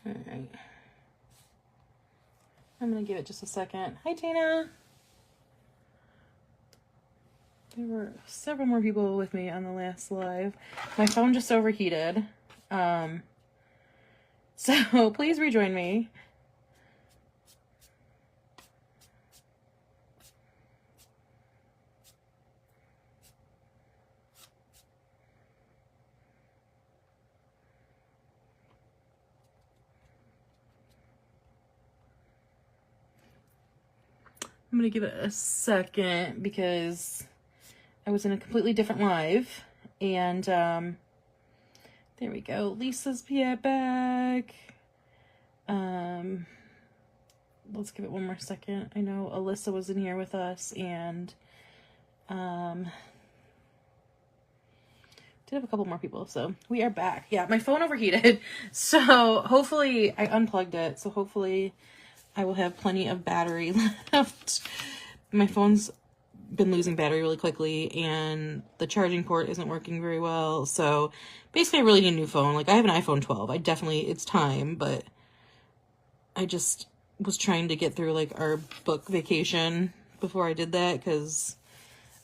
All right. I'm going to give it just a second. Hi, Tina. There were several more people with me on the last live. My phone just overheated. So please rejoin me. I'm going to give it a second because I was in a completely different live. And there we go. Lisa's back. Let's give it one more second. I know Alyssa was in here with us and did have a couple more people, so we are back. Yeah, my phone overheated, so hopefully I unplugged it, so hopefully I will have plenty of battery left. My phone's been losing battery really quickly and the charging port isn't working very well, so basically I really need a new phone. Like, I have an iPhone 12. It's time, but I just was trying to get through like our book vacation before I did that because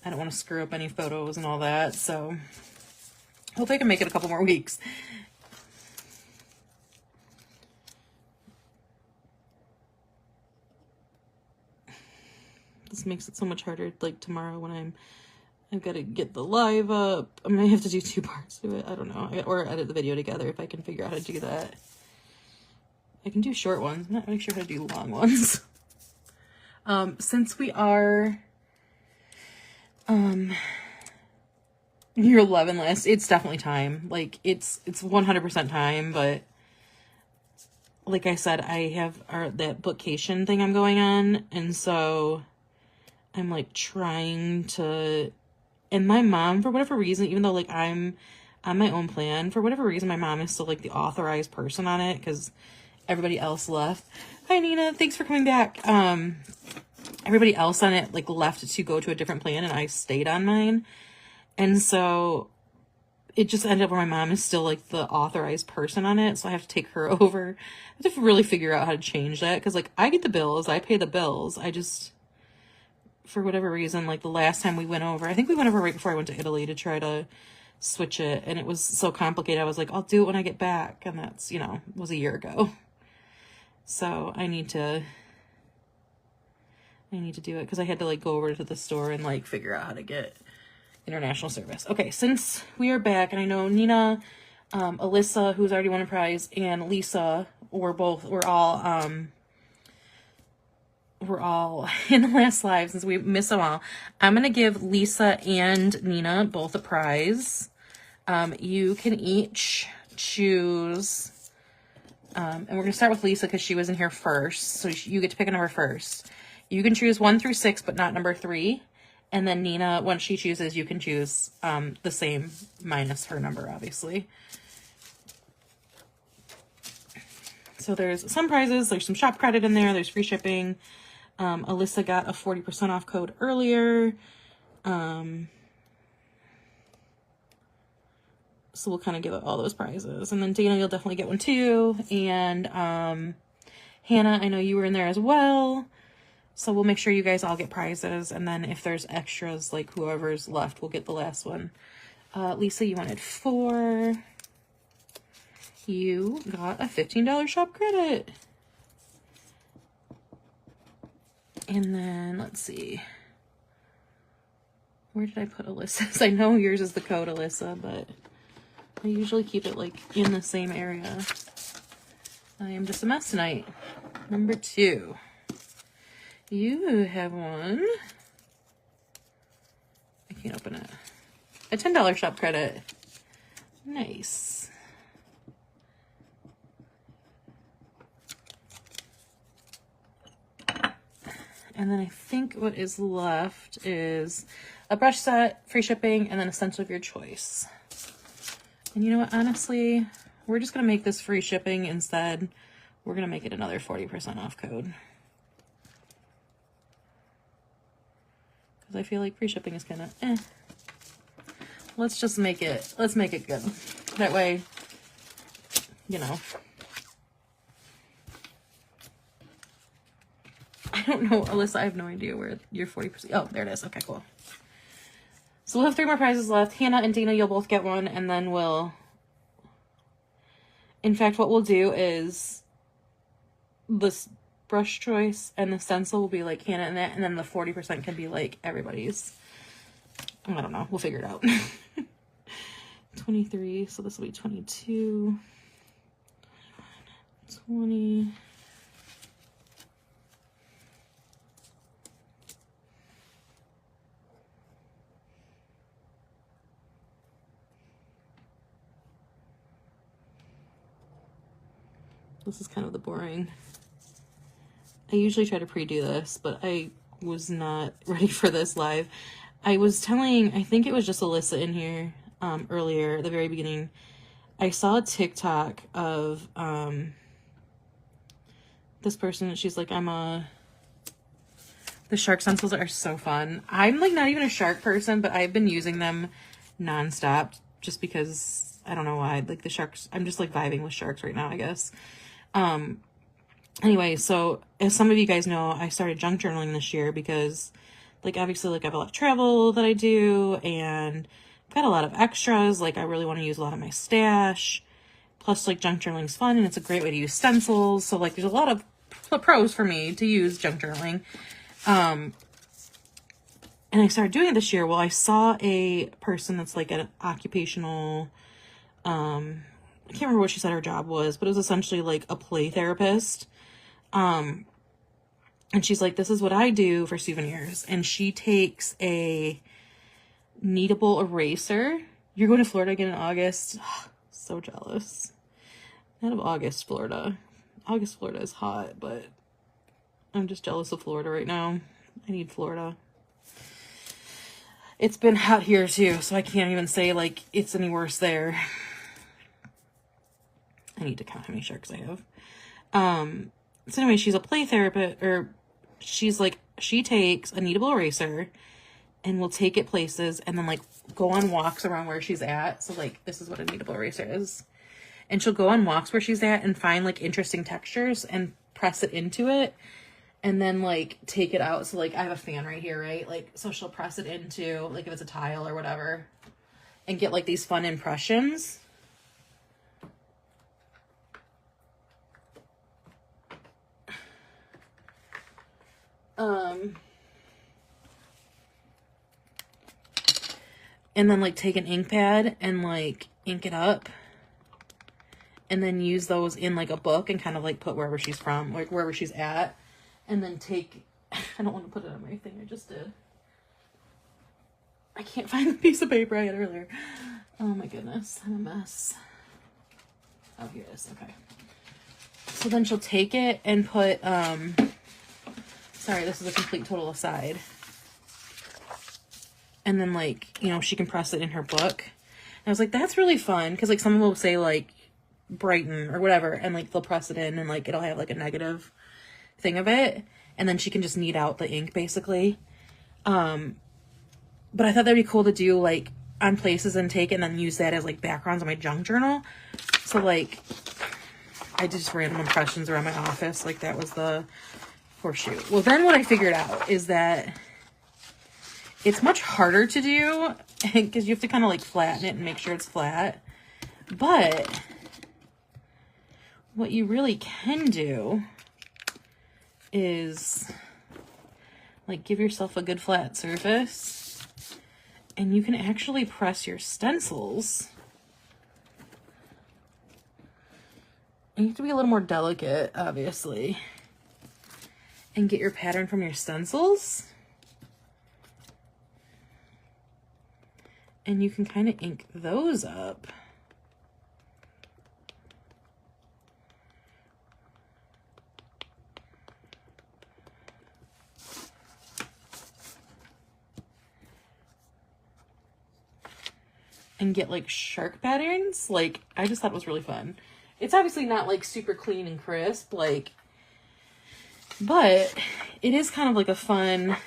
I don't want to screw up any photos and all that, so hopefully I can make it a couple more weeks. This makes it so much harder, like tomorrow when I've got to get the live up. I might have to do 2 parts to it. I don't know. Or edit the video together if I can figure out how to do that. I can do short ones. I'm not really sure how to do long ones. Since we are year 11 list, it's definitely time. Like, it's 100% time, but like I said, I have that bookcation thing I'm going on, and so I'm like trying to, and my mom, for whatever reason, even though like I'm on my own plan, for whatever reason my mom is still like the authorized person on it because everybody else left. Hi Nina, thanks for coming back. Everybody else on it like left to go to a different plan and I stayed on mine, and so it just ended up where my mom is still like the authorized person on it, so I have to take her over. I have to really figure out how to change that because like I get the bills, I pay the bills, I just, for whatever reason, like the last time we went over, I think we went over right before I went to Italy to try to switch it, and it was so complicated. I was like, I'll do it when I get back, and that's, you know, was a year ago. So I need to do it because I had to like go over to the store and like figure out how to get international service. Okay, since we are back, and I know Nina, Alyssa, who's already won a prize, and Lisa, we're all in the last live since we missed them all. I'm going to give Lisa and Nina both a prize. You can each choose, and we're going to start with Lisa because she was in here first. So you get to pick a number first. You can choose 1 through 6, but not number 3. And then Nina, once she chooses, you can choose the same minus her number, obviously. So there's some prizes. There's some shop credit in there. There's free shipping. Alyssa got a 40% off code earlier. So we'll kind of give out all those prizes. And then Dana, you'll definitely get one too. And Hannah, I know you were in there as well. So we'll make sure you guys all get prizes. And then if there's extras, like whoever's left, we'll get the last one. Lisa, you wanted 4. You got a $15 shop credit. And then, let's see. Where did I put Alyssa's? I know yours is the code, Alyssa, but I usually keep it, like, in the same area. I am just a mess tonight. Number 2. You have one. I can't open it. A $10 shop credit. Nice. And then I think what is left is a brush set, free shipping, and then a stencil of your choice. And you know what, honestly, we're just going to make this free shipping instead. We're going to make it another 40% off code. Because I feel like free shipping is kind of Let's make it good. That way, you know, I don't know, Alyssa, I have no idea where your 40%. Oh, there it is. Okay, cool. So we'll have 3 more prizes left. Hannah and Dana, you'll both get one, and then we'll... In fact, what we'll do is this brush choice and the stencil will be like Hannah and that, and then the 40% can be like everybody's. I don't know. We'll figure it out. 23, so this will be 22, 20... This is kind of the boring. I usually try to pre-do this, but I was not ready for this live. I was telling, I think it was just Alyssa in here earlier at the very beginning. I saw a TikTok of this person. She's like, the shark stencils are so fun. I'm like not even a shark person, but I've been using them nonstop just because I don't know why. Like the sharks, I'm just like vibing with sharks right now, I guess. Anyway, so as some of you guys know, I started junk journaling this year because like obviously like I have a lot of travel that I do and I've got a lot of extras. Like I really want to use a lot of my stash. Plus like junk journaling is fun and it's a great way to use stencils. So like there's a lot of pros for me to use junk journaling. And I started doing it this year. Well, I saw a person that's like an occupational, I can't remember what she said her job was, but it was essentially like a play therapist. And she's like, this is what I do for souvenirs. And she takes a kneadable eraser. You're going to Florida again in August. So jealous. Out of August, Florida. August, Florida is hot, but I'm just jealous of Florida right now. I need Florida. It's been hot here too, so I can't even say like it's any worse there. I need to count how many sharks I have. So anyway, she's a play therapist, or she's like, she takes a kneadable eraser and will take it places and then like go on walks around where she's at. So like, this is what a kneadable eraser is. And she'll go on walks where she's at and find like interesting textures and press it into it. And then like take it out. So like I have a fan right here, right? Like, so she'll press it into like if it's a tile or whatever and get like these fun impressions. And then like take an ink pad and like ink it up and then use those in like a book and kind of like put wherever she's from, like wherever she's at. And then take, I don't want to put it on my thing, I just did. I can't find the piece of paper I had earlier. Oh my goodness, I'm a mess. Oh, here it is, okay. So then she'll take it and put, sorry, this is a complete total aside. And then like, you know, she can press it in her book. And I was like, that's really fun. Cause like someone will say like Brighton or whatever. And like, they'll press it in and like, it'll have like a negative thing of it. And then she can just knead out the ink basically. But I thought that'd be cool to do like on places and take it and then use that as like backgrounds on my junk journal. So like, I did just random impressions around my office. Like that was the horseshoe. Well, then what I figured out is that it's much harder to do because you have to kind of like flatten it and make sure it's flat. But what you really can do is like give yourself a good flat surface and you can actually press your stencils. And you have to be a little more delicate, obviously, and get your pattern from your stencils. And you can kind of ink those up. And get like shark patterns. Like, I just thought it was really fun. It's obviously not like super clean and crisp, like, but it is kind of like a fun,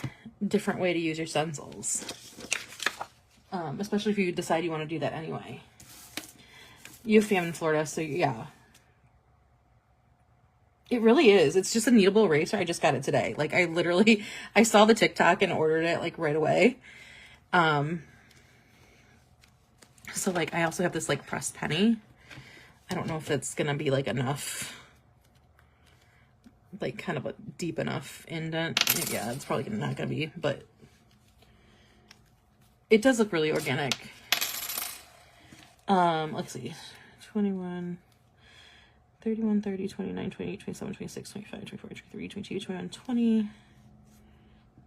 different way to use your stencils. Especially if you decide you want to do that anyway. You have family in Florida, so yeah. It really is. It's just a kneadable eraser. I just got it today. Like I saw the TikTok and ordered it like right away. So like I also have this like pressed penny. I don't know if it's gonna be like enough, like kind of a deep enough indent. Yeah, it's probably not gonna be, but it does look really organic. Let's see. 21, 31, 30, 29, 28, 27, 26, 25, 24, 23, 22, 21, 20.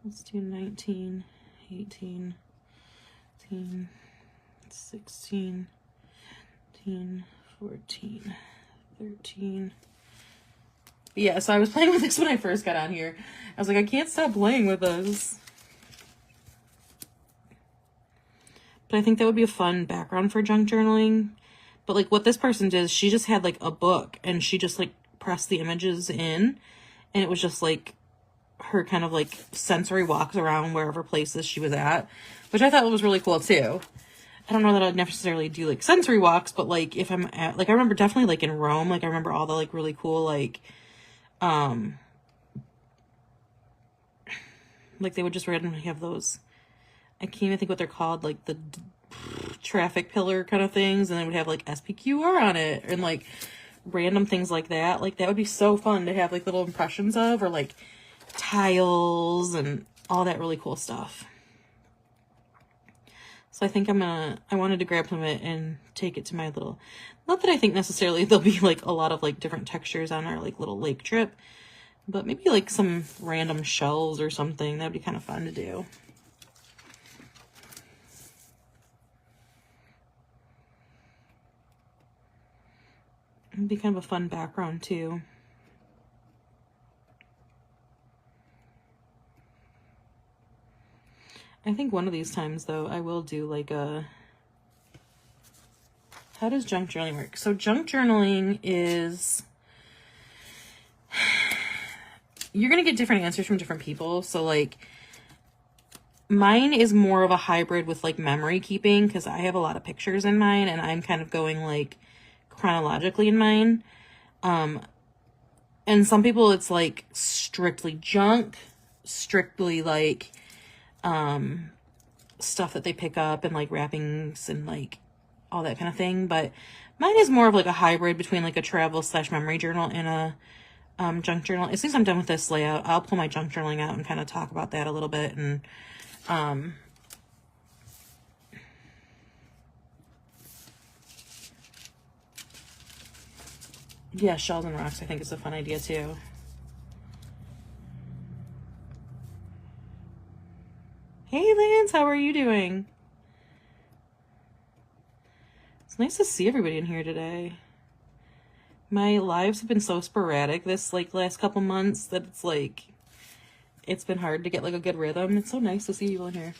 Let's do 19, 18, 18, 16, 17, 14, 13. Yeah, so I was playing with this when I first got on here. I was like, I can't stop playing with this. But I think that would be a fun background for junk journaling. But like what this person did, she just had like a book and she just like pressed the images in, and it was just like her kind of like sensory walks around wherever places she was at, which I thought was really cool too. I don't know that I'd necessarily do like sensory walks, but like if I'm at, like I remember definitely like in Rome, like I remember all the like really cool like they would just randomly have those, I can't even think what they're called, like the traffic pillar kind of things, and they would have like SPQR on it and like random things like that. Like that would be so fun to have like little impressions of, or like tiles and all that really cool stuff. So I think I wanted to grab some of it and take it to my little, not that I think necessarily there'll be like a lot of like different textures on our like little lake trip, but maybe like some random shells or something. That'd be kind of fun to do. It'd be kind of a fun background too. I think one of these times though, I will do like a, how does junk journaling work? So junk journaling is, you're going to get different answers from different people. So like mine is more of a hybrid with like memory keeping, because I have a lot of pictures in mine and I'm kind of going like chronologically in mine. And some people it's like strictly junk, strictly like stuff that they pick up and like wrappings and like all that kind of thing. But mine is more of like a hybrid between like a travel / memory journal and a junk journal. As soon as I'm done with this layout, I'll pull my junk journaling out and kind of talk about that a little bit. And yeah, shells and rocks I think is a fun idea too. Hey Lance, how are you doing? It's nice to see everybody in here today. My lives have been so sporadic this like last couple months that it's like, it's been hard to get like a good rhythm. It's so nice to see you in here.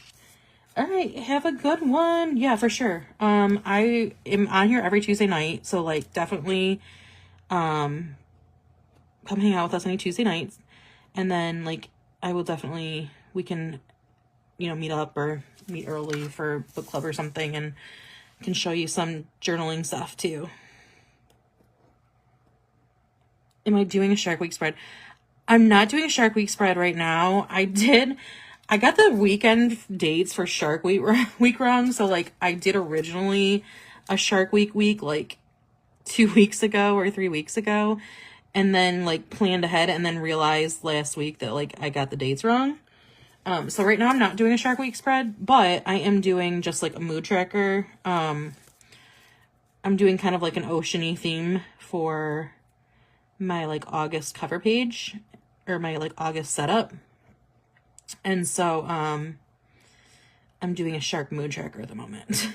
All right, have a good one. Yeah, for sure. I am on here every Tuesday night, so like definitely come hang out with us any Tuesday nights. And then like I will definitely, we can, you know, meet up or meet early for book club or something, and can show you some journaling stuff too. Am I doing a Shark Week spread? I'm not doing a Shark Week spread right now. I got the weekend dates for Shark Week wrong. So like I did originally a Shark Week like 2 weeks ago or 3 weeks ago, and then like planned ahead and then realized last week that like I got the dates wrong. So right now I'm not doing a Shark Week spread, but I am doing just like a mood tracker. I'm doing kind of like an oceany theme for my like August cover page, or my like August setup. And so I'm doing a shark mood tracker at the moment.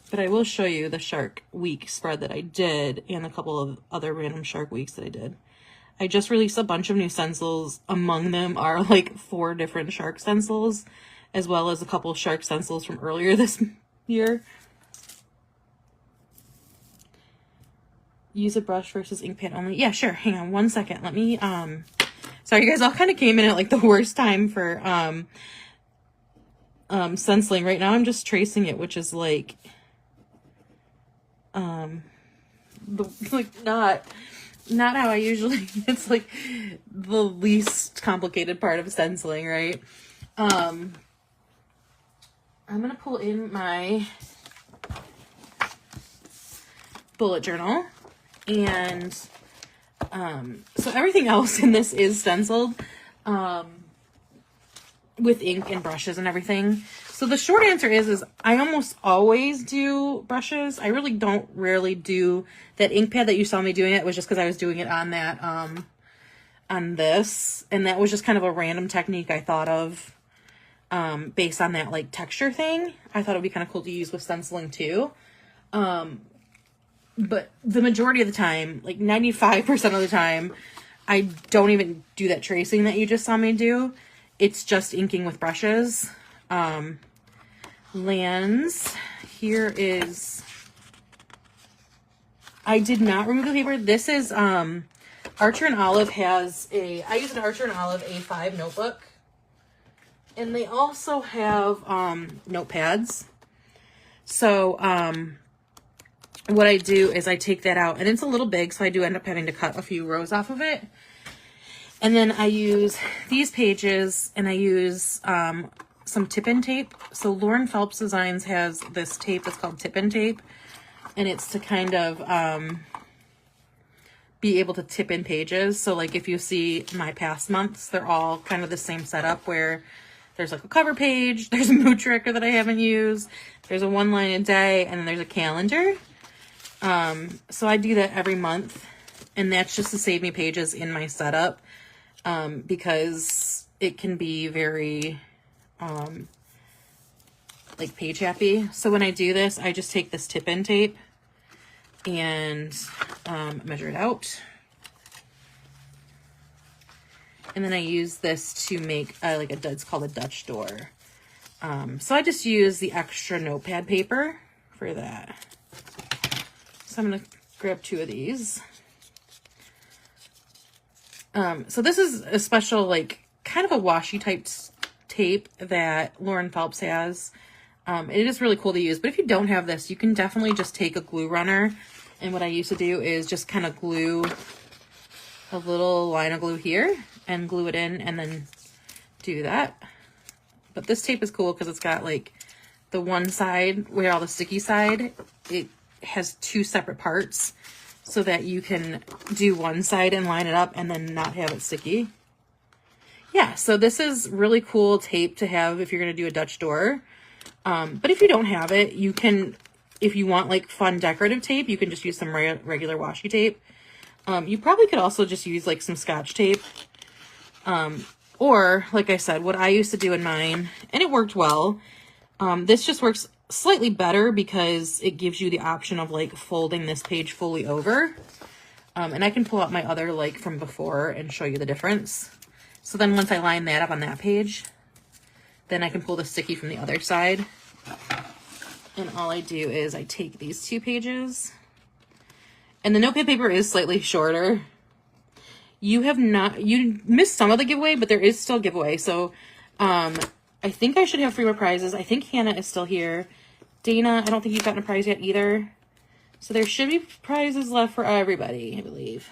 But I will show you the Shark Week spread that I did and a couple of other random Shark Weeks that I did. I just released a bunch of new stencils. Among them are like 4 different shark stencils, as well as a couple shark stencils from earlier this year. Use a brush versus ink pad only. Yeah, sure. Hang on one second. Let me, sorry, you guys all kind of came in at like the worst time for, stenciling. Right now I'm just tracing it, which is like, like not how I usually, it's like the least complicated part of stenciling, right? I'm gonna pull in my bullet journal, and so everything else in this is stenciled with ink and brushes and everything. So the short answer is I almost always do brushes. I really don't rarely do that ink pad that you saw me doing. It was just because I was doing it on that on this, and that was just kind of a random technique I thought of based on that like texture thing. I thought it would be kind of cool to use with stenciling too. But the majority of the time, like 95% of the time, I don't even do that tracing that you just saw me do. It's just inking with brushes. Lands, here is, I did not remove the paper. This is, Archer and Olive has I use an Archer and Olive A5 notebook. And they also have, notepads. So, what I do is I take that out, and it's a little big, so I do end up having to cut a few rows off of it. And then I use these pages, and I use some tip-in tape. So Lauren Phelps Designs has this tape that's called tip-in tape, and it's to kind of be able to tip in pages. So like if you see my past months, they're all kind of the same setup where there's like a cover page, there's a mood tracker that I haven't used, there's a one line a day, and then there's a calendar. So I do that every month, and that's just to save me pages in my setup, because it can be very, like page happy. So when I do this, I just take this tip-in tape and, measure it out. And then I use this to make, like it's called a Dutch door. So I just use the extra notepad paper for that. So I'm going to grab 2 of these. So this is a special, like, kind of a washi type tape that Lauren Phelps has. It is really cool to use, but if you don't have this, you can definitely just take a glue runner. And what I used to do is just kind of glue a little line of glue here and glue it in, and then do that. But this tape is cool because it's got like the one side where all the sticky side, it has 2 separate parts so that you can do one side and line it up and then not have it sticky. Yeah, so this is really cool tape to have if you're going to do a Dutch door. But if you don't have it, you can, if you want like fun decorative tape, you can just use some regular washi tape. You probably could also just use like some Scotch tape. Or like I said, what I used to do in mine, and it worked well. This just works slightly better because it gives you the option of like folding this page fully over. And I can pull out my other like from before and show you the difference. So then once I line that up on that page, then I can pull the sticky from the other side. And all I do is I take these 2 pages, and the notepad paper is slightly shorter. You missed some of the giveaway, but there is still a giveaway. So, I think I should have 3 more prizes. I think Hannah is still here. Dana, I don't think you've gotten a prize yet either. So there should be prizes left for everybody, I believe.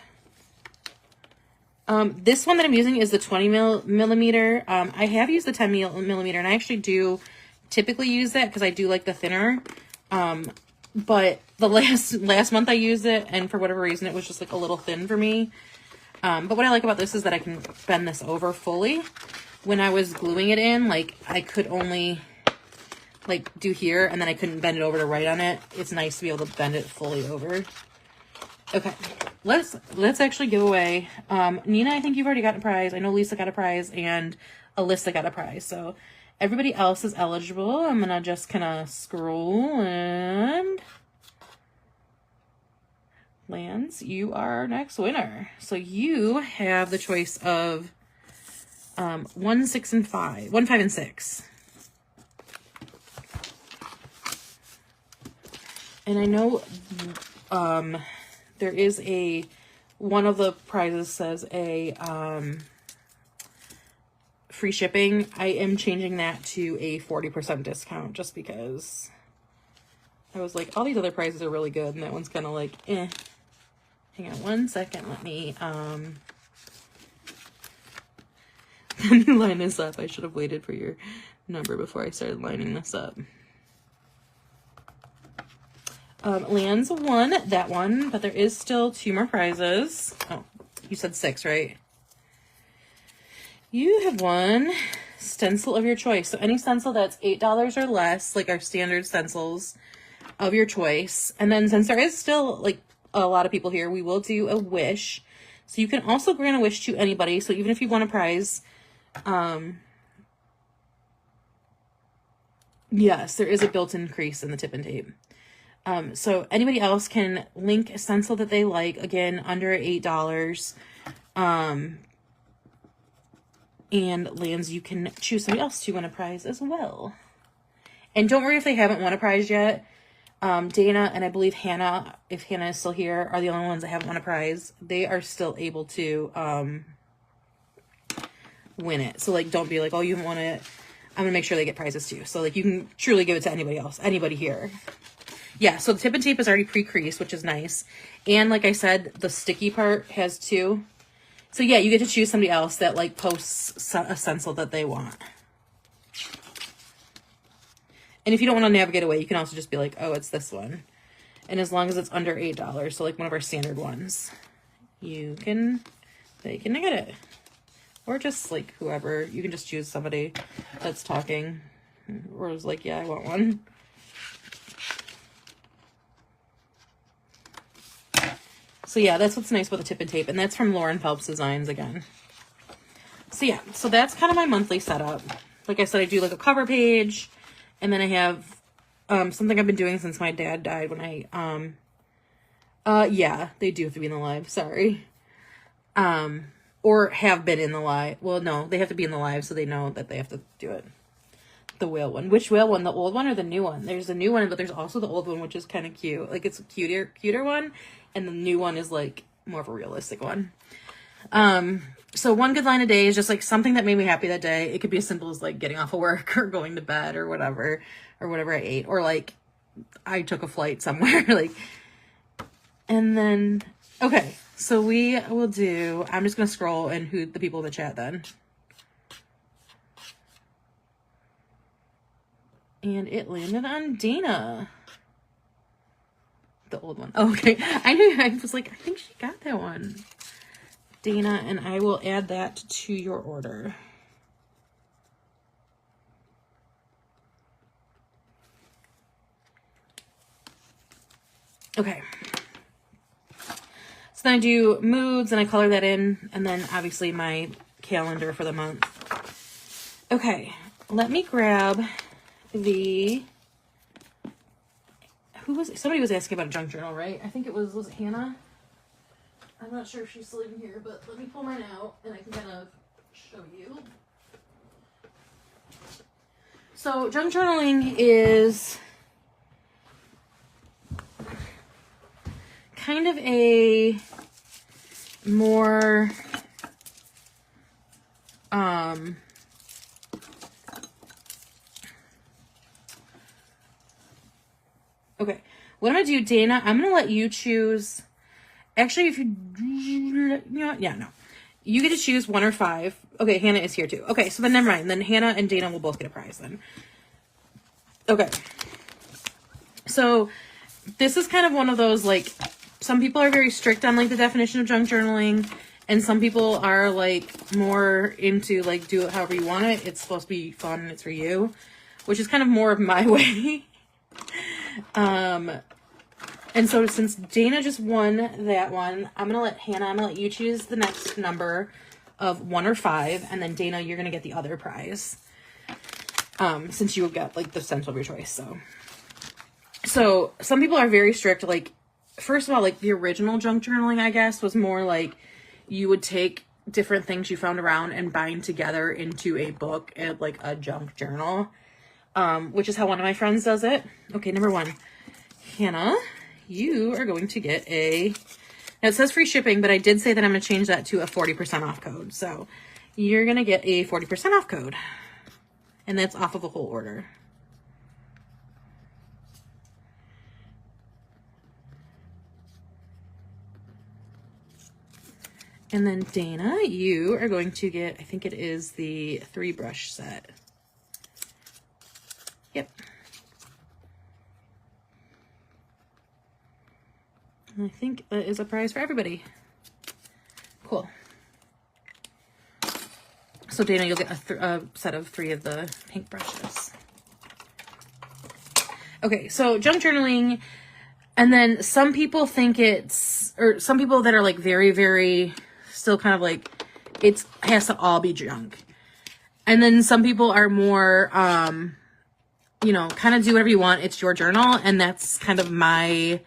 This one that I'm using is the 20 millimeter. I have used the 10 millimeter, and I actually do typically use that because I do like the thinner. But the last month I used it, and for whatever reason, it was just like a little thin for me. But what I like about this is that I can bend this over fully. When I was gluing it in, like I could only like do here, and then I couldn't bend it over to write on it. It's nice to be able to bend it fully over. Okay, let's actually give away. Nina, I think you've already gotten a prize. I know Lisa got a prize, and Alyssa got a prize. So everybody else is eligible. I'm gonna just kind of scroll, and Lance, you are our next winner. So you have the choice of 1, 6, and 5. 1, 5, and 6. And I know there is one of the prizes says a free shipping. I am changing that to a 40% discount just because I was like, all these other prizes are really good, and that one's kind of like, eh. hang on one second. Let me let me line this up. I should have waited for your number before I started lining this up. Lands won that one, but there is still 2 more prizes. Oh, you said 6, right? You have won stencil of your choice. So any stencil that's $8 or less, like our standard stencils of your choice. And then since there is still like a lot of people here, we will do a wish. So you can also grant a wish to anybody. So even if you want a prize, yes, there is a built-in crease in the tip and tape. So anybody else can link a stencil that they like, again, under $8. And Lands, you can choose somebody else to win a prize as well. And don't worry if they haven't won a prize yet. Dana and I believe Hannah, if Hannah is still here, are the only ones that haven't won a prize. They are still able to win it. So like, don't be like, oh, you haven't won it. I'm gonna make sure they get prizes too. So like, you can truly give it to anybody else, anybody here. Yeah, so the tip and tape is already pre-creased, which is nice. And like I said, the sticky part has 2. So yeah, you get to choose somebody else that like posts a stencil that they want. And if you don't want to navigate away, you can also just be like, oh, it's this one. And as long as it's under $8, so like one of our standard ones, they can get it. Or just like whoever, you can just choose somebody that's talking or is like, yeah, I want one. So yeah, that's what's nice about the tip and tape. And that's from Lauren Phelps Designs again. So yeah, so that's kind of my monthly setup. Like I said, I do like a cover page. And then I have something I've been doing since my dad died when yeah, they do have to be in the live. Sorry. Or have been in the live. Well, no, they have to be in the live so they know that they have to do it. The whale one. Which whale one? The old one or the new one? There's the new one, but there's also the old one, which is kind of cute. Like it's a cuter one. And the new one is like more of a realistic one. So one good line a day is just like something that made me happy that day. It could be as simple as like getting off of work or going to bed or whatever I ate, or like I took a flight somewhere. Like, and then, okay, so we will do, I'm just going to scroll and who the people in the chat then. And it landed on Dana. The old one. Oh, okay. I was like, I think she got that one. Dana, and I will add that to your order. Okay. So then I do moods and I color that in, and then obviously my calendar for the month. Okay, let me grab the, somebody was asking about a junk journal, right? I think was it Hannah? I'm not sure if she's still even here, but let me pull mine out and I can kind of show you. So junk journaling is kind of a more okay, what I'm gonna do, Dana, I'm gonna let you choose. Actually, if you know, yeah, no, you get to choose 1 or 5. Okay, Hannah is here too. Okay, so then never mind. Then Hannah and Dana will both get a prize then. Okay, so this is kind of one of those, like, some people are very strict on like the definition of junk journaling, and some people are like more into like do it however you want it. It's supposed to be fun and it's for you, which is kind of more of my way. And so since Dana just won that one, I'm gonna let you choose the next number of 1 or 5, and then Dana, you're gonna get the other prize. Since you got like the stencil of your choice. So some people are very strict. Like, first of all, like the original junk journaling, I guess, was more like you would take different things you found around and bind together into a book and like a junk journal, which is how one of my friends does it. Okay, number 1, Hannah, you are going to get now it says free shipping, but I did say that I'm going to change that to a 40% off code. So you're going to get a 40% off code, and that's off of the whole order. And then Dana, you are going to get, I think it is the 3 brush set. Yep. And I think that is a prize for everybody. Cool. So Dana, you'll get a set of 3 of the pink brushes. Okay, so junk journaling, and then some people think it's, or some people that are like very, very, still kind of like, it has to all be junk. And then some people are more, you know, kind of do whatever you want. It's your journal, and that's kind of my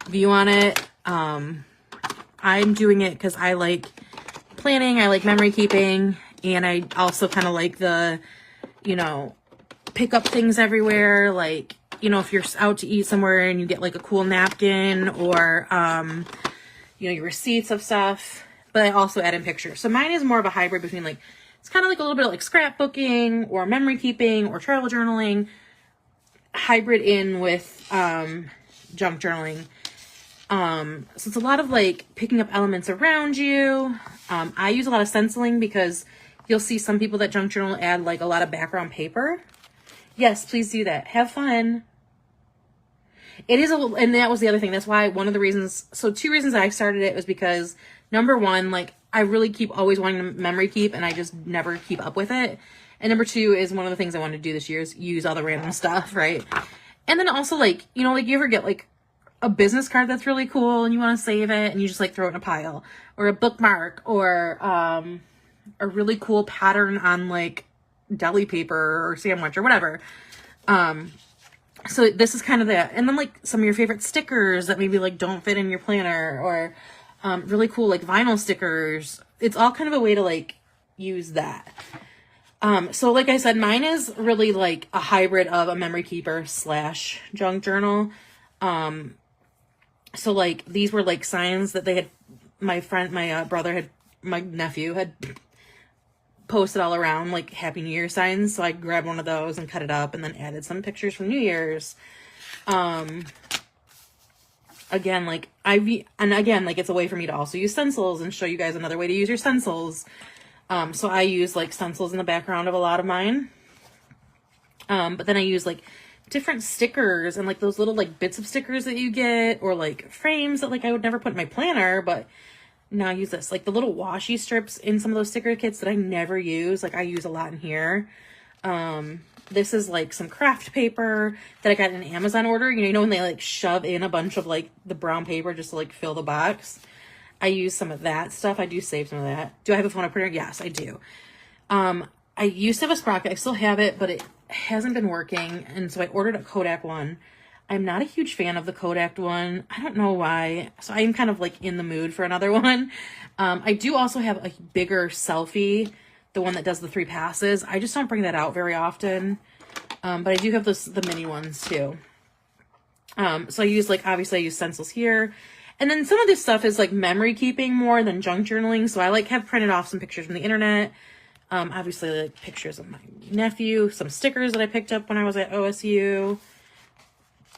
view on it. I'm doing it because I like planning, I like memory keeping, and I also kind of like the, you know, pick up things everywhere, like, you know, if you're out to eat somewhere and you get like a cool napkin or, you know, your receipts of stuff, but I also add in pictures. So mine is more of a hybrid between like, it's kind of like a little bit of like scrapbooking or memory keeping or travel journaling, hybrid in with, junk journaling. So it's a lot of like picking up elements around you. I use a lot of stenciling because you'll see some people that junk journal add like a lot of background paper. Yes, please do that. Have fun. It is and that was the other thing. That's why one of the reasons, so 2 reasons I started it was because number 1, like I really keep always wanting to memory keep and I just never keep up with it. And number 2 is one of the things I wanted to do this year is use all the random stuff, right? And then also like, you know, like you ever get like a business card that's really cool and you want to save it and you just like throw it in a pile, or a bookmark, or a really cool pattern on like deli paper or sandwich or whatever. So this is kind of that. And then like some of your favorite stickers that maybe like don't fit in your planner, or really cool like vinyl stickers. It's all kind of a way to like use that. So like I said, mine is really like a hybrid of a memory keeper / junk journal. So like these were like signs that they had, my nephew had posted all around, like Happy New Year signs. So I grabbed one of those and cut it up and then added some pictures from New Year's. Again, like it's a way for me to also use stencils and show you guys another way to use your stencils. So I use like stencils in the background of a lot of mine. But then I use like different stickers and like those little like bits of stickers that you get, or like frames that like I would never put in my planner, but now I use this, like the little washi strips in some of those sticker kits that I never use. Like I use a lot in here. This is like some craft paper that I got in an Amazon order. You know when they like shove in a bunch of like the brown paper just to like fill the box. I use some of that stuff. I do save some of that. Do I have a photo printer? Yes, I do. I used to have a Sprocket. I still have it, but it hasn't been working. And so I ordered a Kodak one. I'm not a huge fan of the Kodak one. I don't know why. So I'm kind of like in the mood for another one. I do also have a bigger selfie, the one that does the 3 passes. I just don't bring that out very often. But I do have the mini ones too. So I use like, obviously I use stencils here. And then some of this stuff is like memory keeping more than junk journaling. So I like have printed off some pictures from the internet. Obviously like pictures of my nephew, some stickers that I picked up when I was at OSU.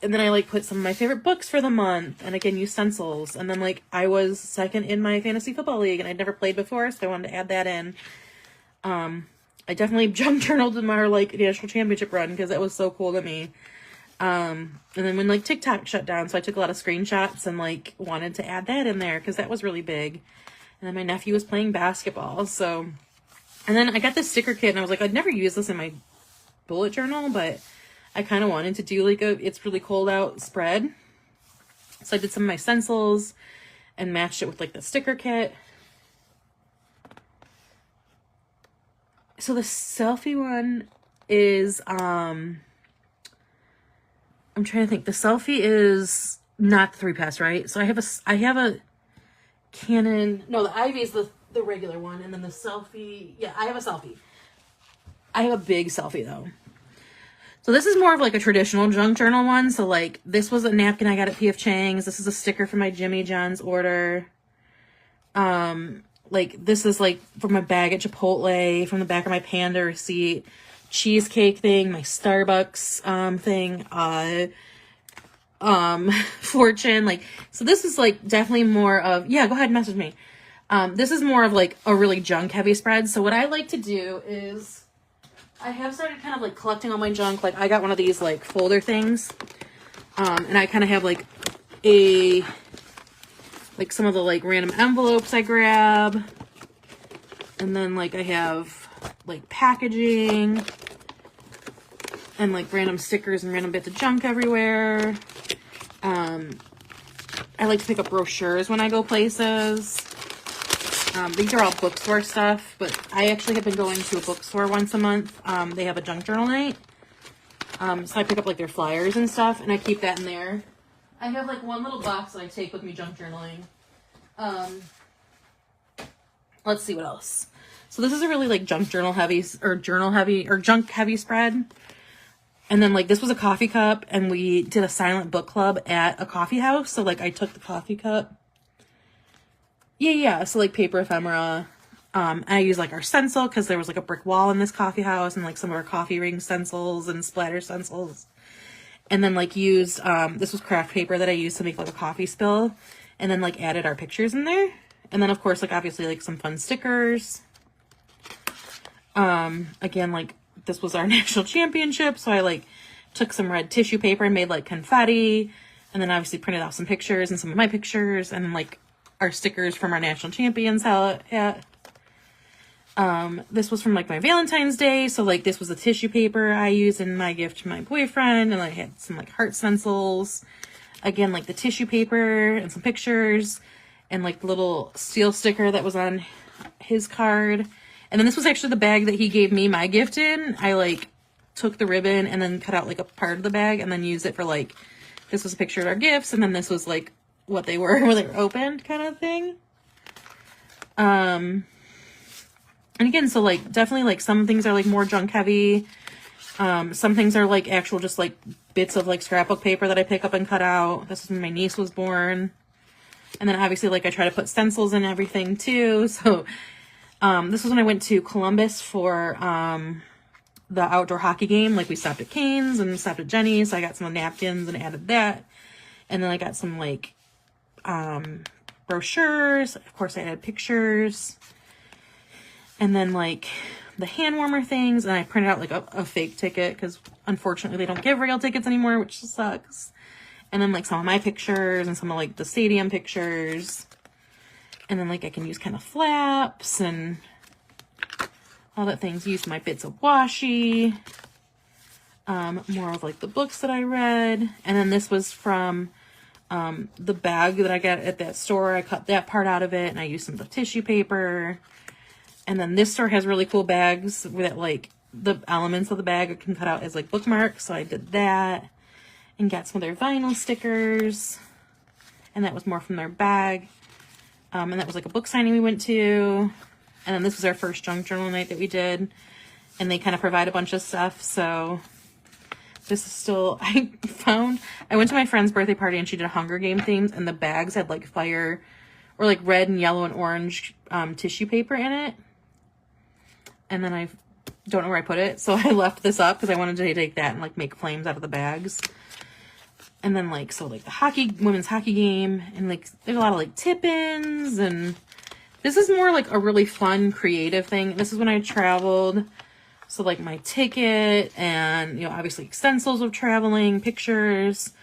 And then I like put some of my favorite books for the month, and again use stencils. And then like I was second in my fantasy football league and I'd never played before, so I wanted to add that in. I definitely junk journaled in my like national championship run because that was so cool to me. And then when like TikTok shut down, so I took a lot of screenshots and like wanted to add that in there because that was really big. And then my nephew was playing basketball, so. And then I got this sticker kit and I was like, I'd never use this in my bullet journal, but I kind of wanted to do like a it's really cold out spread. So I did some of my stencils and matched it with like the sticker kit. So the selfie one is, I'm trying to think. The selfie is not the 3-pass, right? So I have a Canon, no, the Ivy is the regular one. And then the selfie, yeah, I have a selfie. I have a big selfie though. So this is more of like a traditional junk journal one. So like this was a napkin I got at P.F. Chang's. This is a sticker for my Jimmy John's order. Like this is like from my bag at Chipotle, from the back of my Panda receipt, cheesecake thing, my Starbucks thing, Fortune. Like, so this is like definitely more of, yeah, go ahead and message me. This is more of like a really junk heavy spread. So what I like to do is I have started kind of like collecting all my junk. Like I got one of these like folder things. And I kind of have like some of the like random envelopes I grab. And then like I have like packaging and like random stickers and random bits of junk everywhere. I like to pick up brochures when I go places. These are all bookstore stuff, but I actually have been going to a bookstore once a month. They have a junk journal night. So I pick up like their flyers and stuff, and I keep that in there. I have like one little box that I take with me junk journaling. Let's see what else. So this is a really like junk journal heavy or junk heavy spread. And then like this was a coffee cup, and we did a silent book club at a coffee house. So like I took the coffee cup. Yeah. So like paper ephemera. I use like our stencil because there was like a brick wall in this coffee house, and like some of our coffee ring stencils and splatter stencils. And then like used, this was craft paper that I used to make like a coffee spill, and then like added our pictures in there. And then of course, like obviously like some fun stickers. Again, like this was our national championship. So I like took some red tissue paper and made like confetti, and then obviously printed out some pictures and some of my pictures, and then like our stickers from our national champions hat. This was from like my Valentine's Day. So like this was the tissue paper I used in my gift to my boyfriend. And I had some like heart stencils. Again, like the tissue paper and some pictures and like the little seal sticker that was on his card. And then this was actually the bag that he gave me my gift in. I like took the ribbon and then cut out like a part of the bag and then used it for like, this was a picture of our gifts. And then this was like what they were when they were opened kind of thing. And again, so like definitely like some things are like more junk heavy. Some things are like actual just like bits of like scrapbook paper that I pick up and cut out. This is when my niece was born. And then obviously like I try to put stencils in everything too. So this was when I went to Columbus for the outdoor hockey game. Like we stopped at Cane's and stopped at Jenny's. So I got some napkins and added that. And then I got some like brochures. Of course I added pictures. And then like the hand warmer things, and I printed out like a fake ticket because unfortunately they don't give real tickets anymore, which sucks. And then like some of my pictures and some of like the stadium pictures. And then like I can use kind of flaps and all that things. Use my bits of washi. More of like the books that I read. And then this was from the bag that I got at that store. I cut that part out of it and I used some of the tissue paper. And then this store has really cool bags that like the elements of the bag I can cut out as like bookmarks. So I did that and got some of their vinyl stickers. And that was more from their bag. And that was like a book signing we went to. And then this was our first junk journal night that we did. And they kind of provide a bunch of stuff. So this is still, I went to my friend's birthday party and she did a Hunger Game themes. And the bags had like fire or like red and yellow and orange tissue paper in it. And then I don't know where I put it. So I left this up because I wanted to take that and like make flames out of the bags. And then like, so like the women's hockey game, and like there's a lot of like tip-ins, and this is more like a really fun, creative thing. This is when I traveled. So like my ticket and, you know, obviously stencils of traveling, pictures,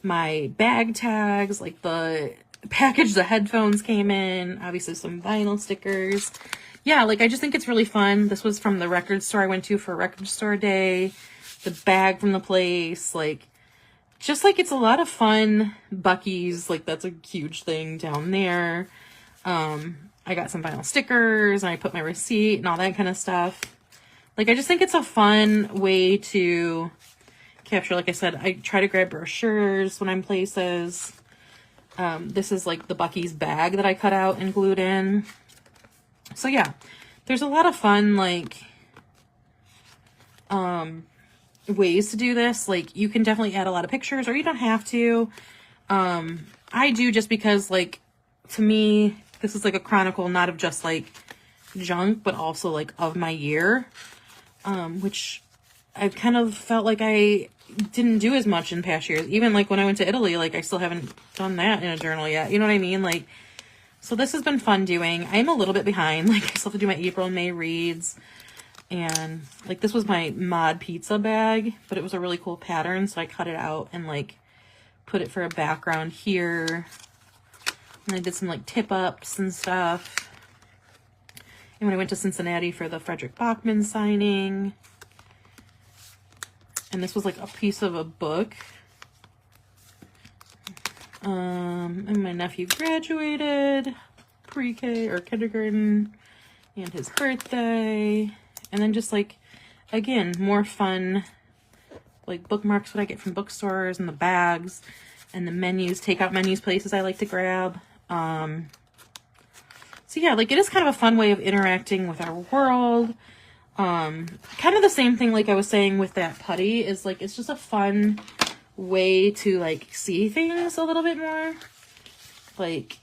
my bag tags, like the package the headphones came in, obviously some vinyl stickers. Yeah, like I just think it's really fun. This was from the record store I went to for record store day. The bag from the place, like, just like it's a lot of fun. Buc-ee's, like that's a huge thing down there. I got some vinyl stickers and I put my receipt and all that kind of stuff. Like I just think it's a fun way to capture, like I said, I try to grab brochures when I'm places. This is like the Buc-ee's bag that I cut out and glued in. So yeah, there's a lot of fun, like, ways to do this. Like you can definitely add a lot of pictures, or you don't have to. I do just because, like, to me, this is like a chronicle, not of just like junk, but also like of my year, which I've kind of felt like I didn't do as much in past years. Even like when I went to Italy, like I still haven't done that in a journal yet. You know what I mean? Like So this has been fun doing. I'm a little bit behind. Like, I still have to do my April and May reads. And, like, this was my mod pizza bag, but it was a really cool pattern, so I cut it out and, like, put it for a background here. And I did some, like, tip-ups and stuff. And when I went to Cincinnati for the Frederick Bachman signing. And this was, like, a piece of a book. And my nephew graduated pre-K or kindergarten, and his birthday. And then just, like, again, more fun, like, bookmarks what I get from bookstores, and the bags and the menus, takeout menus, places I like to grab. So yeah, like, it is kind of a fun way of interacting with our world. Kind of the same thing, like I was saying with that putty, is, like, it's just a fun way to, like, see things a little bit more, like,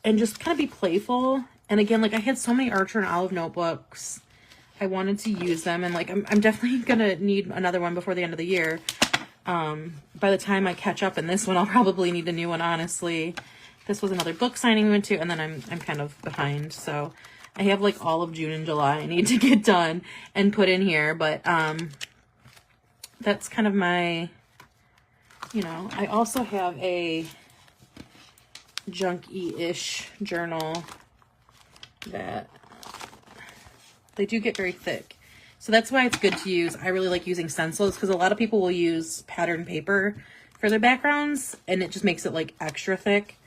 and just kind of be playful. And again, like, I had so many Archer and Olive notebooks. I wanted to use them, and, like, I'm definitely gonna need another one before the end of the year. By the time I catch up in this one, I'll probably need a new one, honestly. This was another book signing we went to, and then I'm kind of behind, so I have, like, all of June and July I need to get done and put in here. But that's kind of my, you know, I also have a junky-ish journal that they do get very thick. So that's why it's good to use. I really like using stencils, because a lot of people will use patterned paper for their backgrounds, and it just makes it, like, extra thick.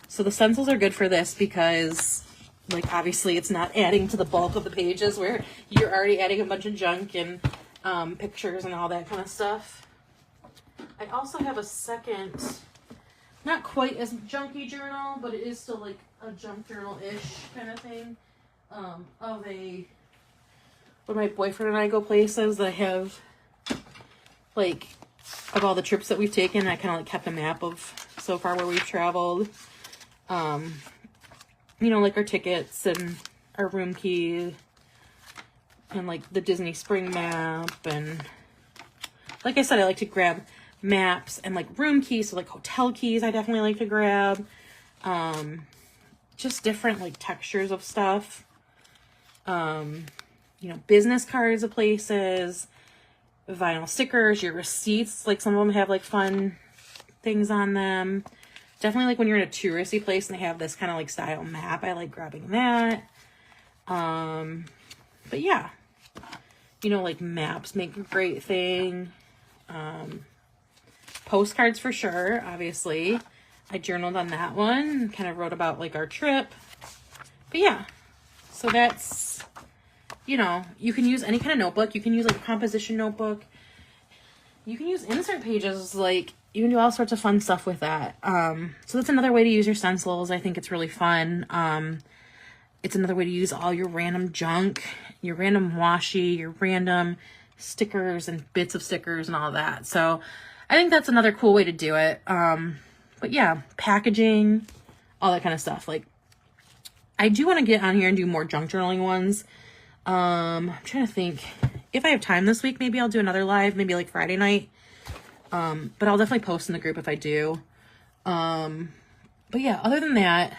So the stencils are good for this because, like, obviously it's not adding to the bulk of the pages where you're already adding a bunch of junk and pictures and all that kind of stuff. I also have a second, not quite as junky journal, but it is still, like, a junk journal-ish kind of thing, of a, when my boyfriend and I go places, I have, like, of all the trips that we've taken, I kind of, like, kept a map of so far where we've traveled. You know, like, our tickets and our room key and, like, the Disney spring map. And like I said, I like to grab maps and, like, room keys. So, like, hotel keys I definitely like to grab. Just different, like, textures of stuff. You know, business cards of places, vinyl stickers, your receipts. Like, some of them have, like, fun things on them. Definitely, like, when you're in a touristy place and they have this kind of, like, style map, I like grabbing that. But yeah, you know, like, maps make a great thing. Postcards for sure, obviously. I journaled on that one, kind of wrote about, like, our trip. But yeah, so that's, you know, you can use any kind of notebook. You can use, like, a composition notebook. You can use insert pages, like, you can do all sorts of fun stuff with that. So that's another way to use your stencils. I think it's really fun. It's another way to use all your random junk, your random washi, your random stickers and bits of stickers and all that. So I think that's another cool way to do it. But yeah, packaging, all that kind of stuff. Like, I do want to get on here and do more junk journaling ones. I'm trying to think. If I have time this week, maybe I'll do another live, maybe like Friday night. But I'll definitely post in the group if I do. But yeah, other than that,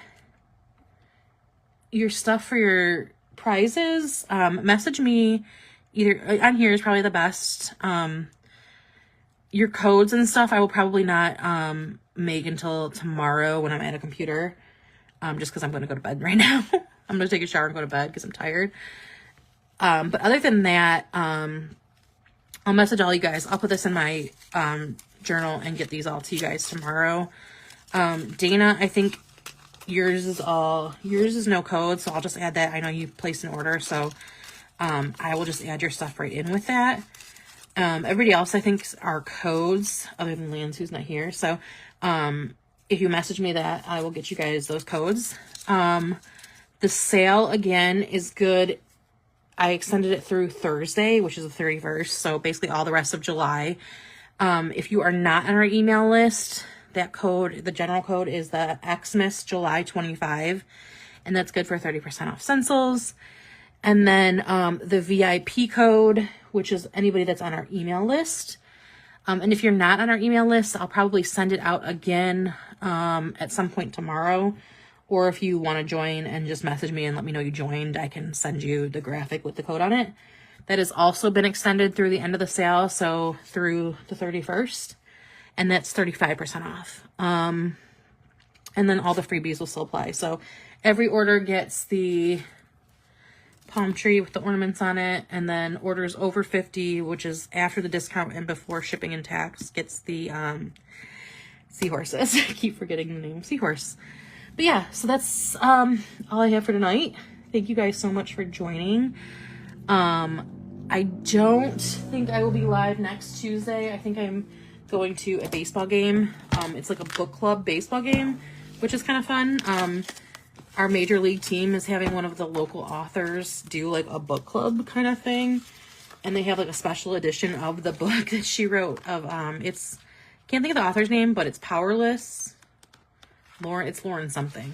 your stuff for your prizes, message me. Either on here is probably the best. Your codes and stuff, I will probably not make until tomorrow when I'm at a computer. Just because I'm going to go to bed right now. I'm going to take a shower and go to bed because I'm tired. But other than that, I'll message all you guys. I'll put this in my journal and get these all to you guys tomorrow. Dana, I think yours is no code, so I'll just add that. I know you placed an order, so I will just add your stuff right in with that. Everybody else, I think, are codes, other than Lance, who's not here. So if you message me that, I will get you guys those codes. The sale, again, is good. I extended it through Thursday, which is the 31st, so basically all the rest of July. If you are not on our email list, that code, the general code, is the Xmas July 25, and that's good for 30% off Stencils. And then the VIP code, which is anybody that's on our email list. And if you're not on our email list, I'll probably send it out again at some point tomorrow or if you want to join and just message me and let me know you joined, I can send you the graphic with the code on it. That has also been extended through the end of the sale, so through the 31st, and that's 35% off. And then all the freebies will still apply. So every order gets the palm tree with the ornaments on it, and then orders over 50, which is after the discount and before shipping and tax, gets the seahorses. I keep forgetting the name, seahorse. But yeah, so that's all I have for tonight. Thank you guys so much for joining. I don't think I will be live next Tuesday. I think I'm going to a baseball game. It's like a book club baseball game, which is kind of fun. Our major league team is having one of the local authors do like a book club kind of thing. And they have like a special edition of the book that she wrote of, it's, can't think of the author's name, but it's Powerless. It's Lauren something.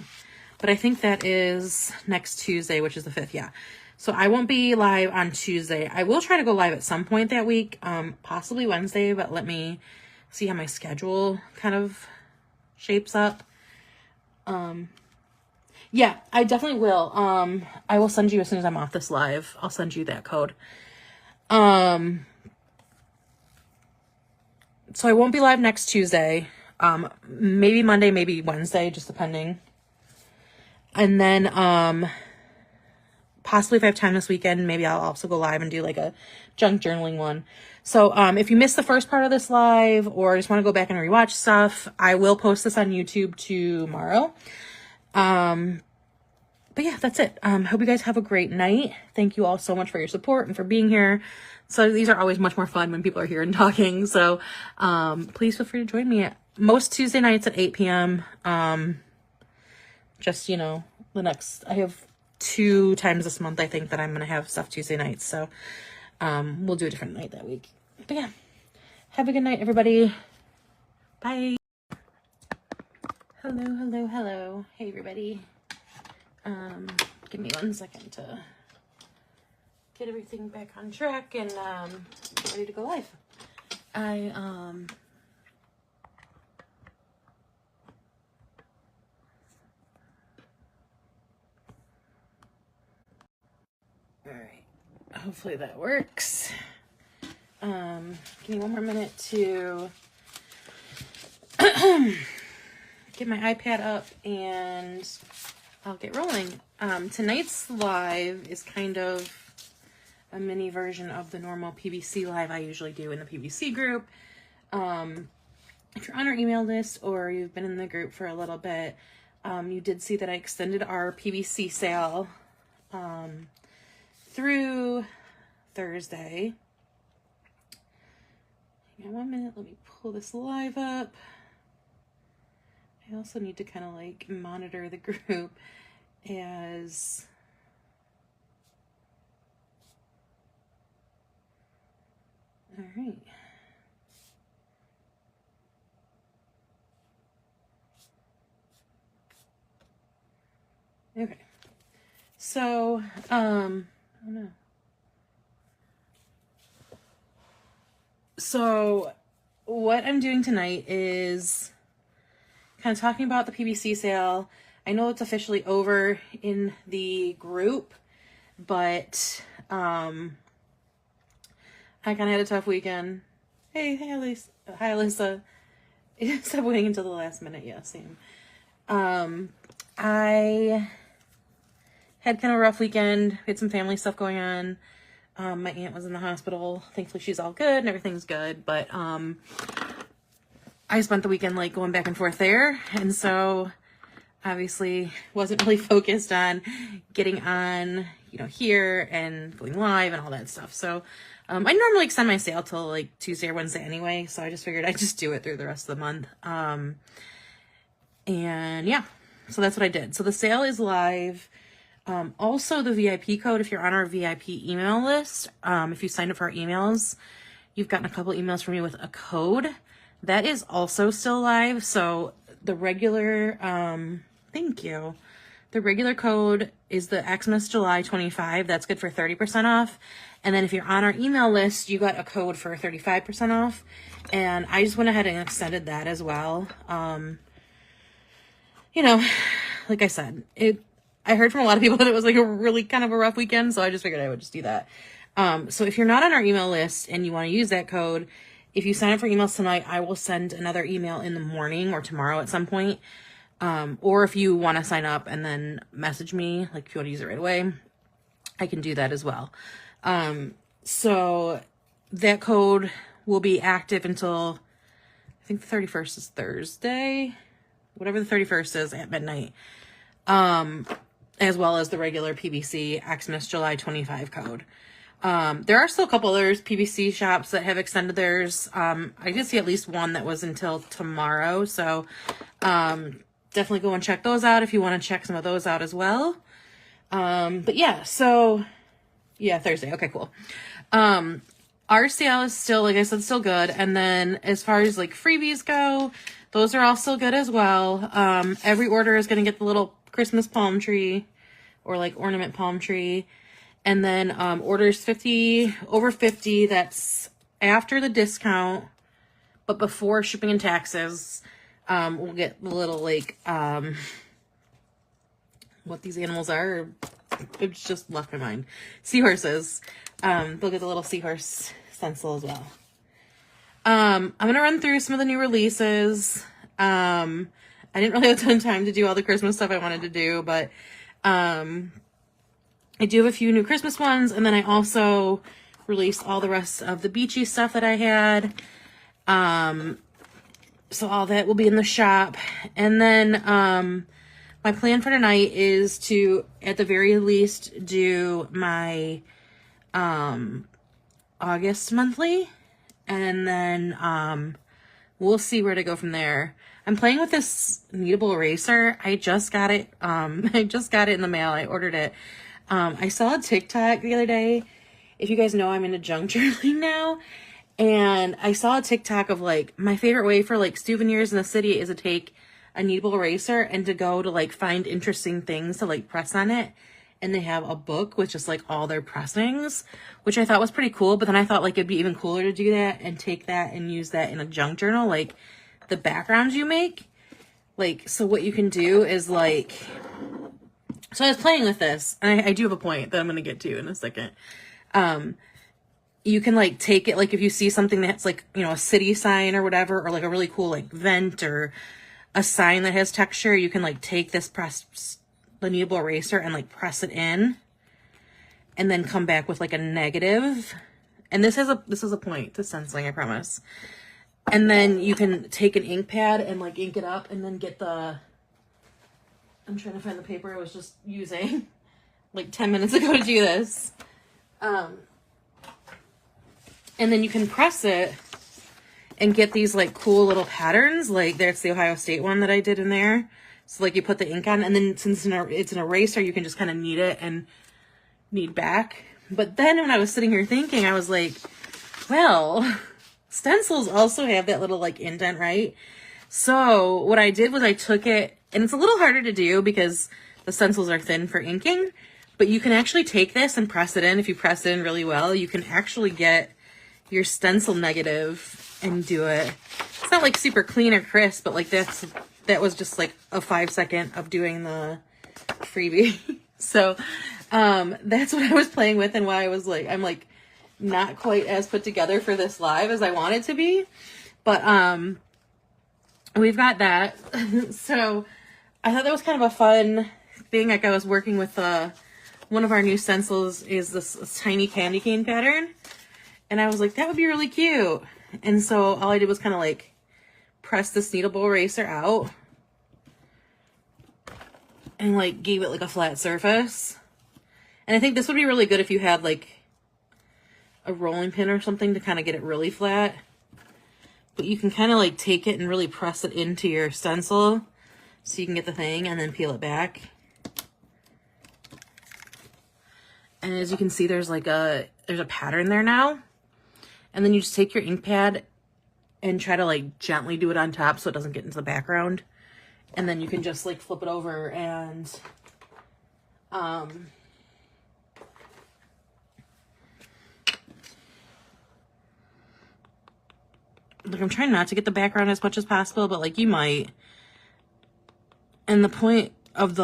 But I think that is next Tuesday, which is the 5th. Yeah. So I won't be live on Tuesday. I will try to go live at some point that week, possibly Wednesday, but let me see how my schedule kind of shapes up. Yeah, I definitely will. I will send you as soon as I'm off this live. I'll send you that code. So I won't be live next Tuesday. Maybe Monday, maybe Wednesday, just depending. And then, possibly if I have time this weekend, maybe I'll also go live and do like a junk journaling one. So, if you missed the first part of this live or just want to go back and rewatch stuff, I will post this on YouTube tomorrow. But yeah, that's it. Hope you guys have a great night. Thank you all so much for your support and for being here. So these are always much more fun when people are here and talking. So, please feel free to join me at most Tuesday nights at 8 p.m. Just, you know, I have 2 times this month, I think, that I'm going to have stuff Tuesday nights. So, we'll do a different night that week. But yeah, have a good night, everybody. Bye. Hello, hello, hello. Hey, everybody. Give me 1 second to get everything back on track and, get ready to go live. Alright, hopefully that works. Give me 1 more minute to get my iPad up and I'll get rolling. Tonight's live is kind of a mini version of the normal PVC live I usually do in the PVC group. If you're on our email list or you've been in the group for a little bit, you did see that I extended our PVC sale through Thursday. Hang on 1 minute, let me pull this live up. I also need to kind of like monitor the group as all right. Okay. So, oh no. So what I'm doing tonight is kind of talking about the PVC sale. I know it's officially over in the group, but I kind of had a tough weekend. Hey, Alyssa. Hi, Alyssa. Stop waiting until the last minute. Yeah, same. I had kind of a rough weekend. We had some family stuff going on. My aunt was in the hospital. Thankfully, she's all good and everything's good. But I spent the weekend like going back and forth there, and so obviously wasn't really focused on getting on, you know, here and going live and all that stuff. So I normally extend my sale till like Tuesday or Wednesday anyway, so I just figured I'd just do it through the rest of the month. And yeah, so that's what I did. So the sale is live. Also the VIP code, if you're on our VIP email list, if you signed up for our emails, you've gotten a couple emails from me with a code that is also still live. So the regular, thank you. The regular code is the Xmas July 25. That's good for 30% off. And then if you're on our email list, you got a code for 35% off. And I just went ahead and extended that as well. You know, like I said, I heard from a lot of people that it was like a really kind of a rough weekend, so I just figured I would just do that. So if you're not on our email list and you want to use that code, if you sign up for emails tonight, I will send another email in the morning or tomorrow at some point. Or if you want to sign up and then message me, like if you want to use it right away, I can do that as well. So that code will be active until, I think the 31st is Thursday, whatever the 31st is at midnight. As well as the regular PBC Xmas July 25 code. There are still a couple others PBC shops that have extended theirs. I did see at least one that was until tomorrow. So, definitely go and check those out if you want to check some of those out as well. But yeah, so yeah, Thursday. Okay, cool. Our sale is still, like I said, still good. And then as far as like freebies go, those are all still good as well. Every order is going to get the little Christmas palm tree or like ornament palm tree. And then orders over 50, that's after the discount, but before shipping and taxes, we'll get the little like what these animals are. It's just left my mind. Seahorses. They'll get the little seahorse stencil as well. I'm gonna run through some of the new releases. I didn't really have a ton of time to do all the Christmas stuff I wanted to do, but I do have a few new Christmas ones, and then I also released all the rest of the beachy stuff that I had. So all that will be in the shop. And then my plan for tonight is to, at the very least, do my August monthly. And then we'll see where to go from there. I'm playing with this kneadable eraser. I just got it. I just got it in the mail. I ordered it. I saw a TikTok the other day. If you guys know, I'm into junk journaling now. And I saw a TikTok of like, my favorite way for like souvenirs in the city is to take a kneadable eraser and to go to like find interesting things to like press on it. And they have a book with just like all their pressings, which I thought was pretty cool. But then I thought like it'd be even cooler to do that and take that and use that in a junk journal, like the backgrounds you make. Like, so what you can do is like, so I was playing with this, and I do have a point that I'm going to get to in a second. You can like take it, like if you see something that's like, you know, a city sign or whatever, or like a really cool like vent or a sign that has texture, you can like take this the kneadable eraser and like press it in and then come back with like a negative. And this is a point to stenciling, I promise. And then you can take an ink pad and like ink it up and then get I'm trying to find the paper I was just using like 10 minutes ago to do this. And then you can press it and get these like cool little patterns. Like there's the Ohio State one that I did in there. So like you put the ink on, and then since it's an eraser, you can just kind of knead it and knead back. But then when I was sitting here thinking, I was like, well, stencils also have that little like indent, right? So what I did was I took it, and it's a little harder to do because the stencils are thin for inking, but you can actually take this and press it in. If you press it in really well, you can actually get your stencil negative and do it. It's not like super clean or crisp, but like that was just like a 5-second of doing the freebie. So that's what I was playing with, and why I was like, I'm like not quite as put together for this live as I want it to be. But we've got that. So I thought that was kind of a fun thing. Like I was working with one of our new stencils is this tiny candy cane pattern. And I was like, that would be really cute. And so all I did was kind of like press this kneadable eraser out and like gave it like a flat surface. And I think this would be really good if you had like a rolling pin or something to kind of get it really flat. But you can kind of like take it and really press it into your stencil so you can get the thing and then peel it back. And as you can see, there's a pattern there now. And then you just take your ink pad and try to like gently do it on top so it doesn't get into the background. And then you can just like flip it over and like I'm trying not to get the background as much as possible, but like you might. And the point of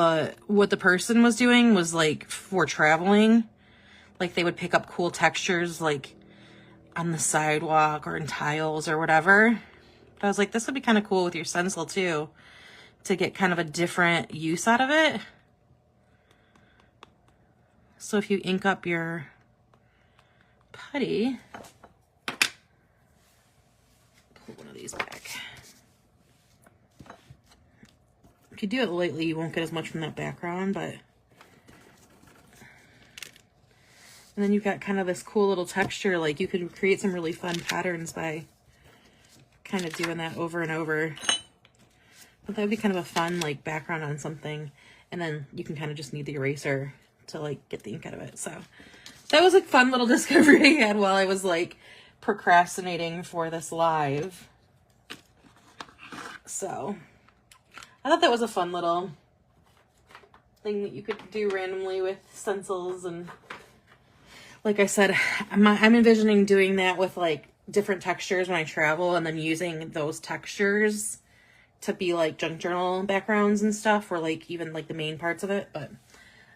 what the person was doing was like for traveling. Like they would pick up cool textures like on the sidewalk or in tiles or whatever. But I was like, this would be kind of cool with your stencil too, to get kind of a different use out of it. So if you ink up your putty, pull one of these back. If you do it lightly, you won't get as much from that background, but... And then you've got kind of this cool little texture, like you could create some really fun patterns by kind of doing that over and over. But that would be kind of a fun like background on something. And then you can kind of just need the eraser to like get the ink out of it. So that was a fun little discovery I had while I was like procrastinating for this live. So I thought that was a fun little thing that you could do randomly with stencils. And like I said, I'm envisioning doing that with like different textures when I travel, and then using those textures to be like junk journal backgrounds and stuff, or like even like the main parts of it. But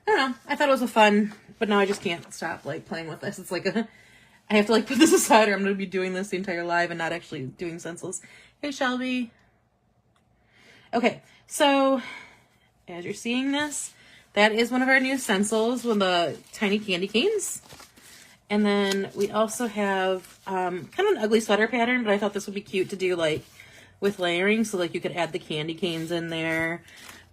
I don't know, I thought it was a fun, but now I just can't stop like playing with this. It's like I have to like put this aside, or I'm going to be doing this the entire live and not actually doing stencils. Hey Shelby. Okay, so as you're seeing this, that is one of our new stencils with the tiny candy canes. And then we also have kind of an ugly sweater pattern, but I thought this would be cute to do like with layering. So like you could add the candy canes in there,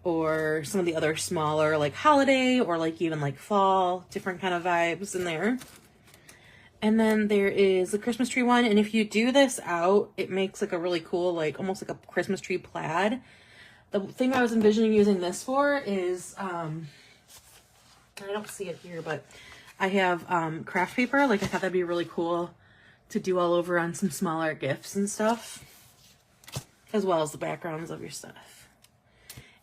or some of the other smaller like holiday or like even like fall, different kind of vibes in there. And then there is a Christmas tree one. And if you do this out, it makes like a really cool, like almost like a Christmas tree plaid. The thing I was envisioning using this for is, I don't see it here, but I have craft paper. Like I thought that'd be really cool to do all over on some smaller gifts and stuff, as well as the backgrounds of your stuff.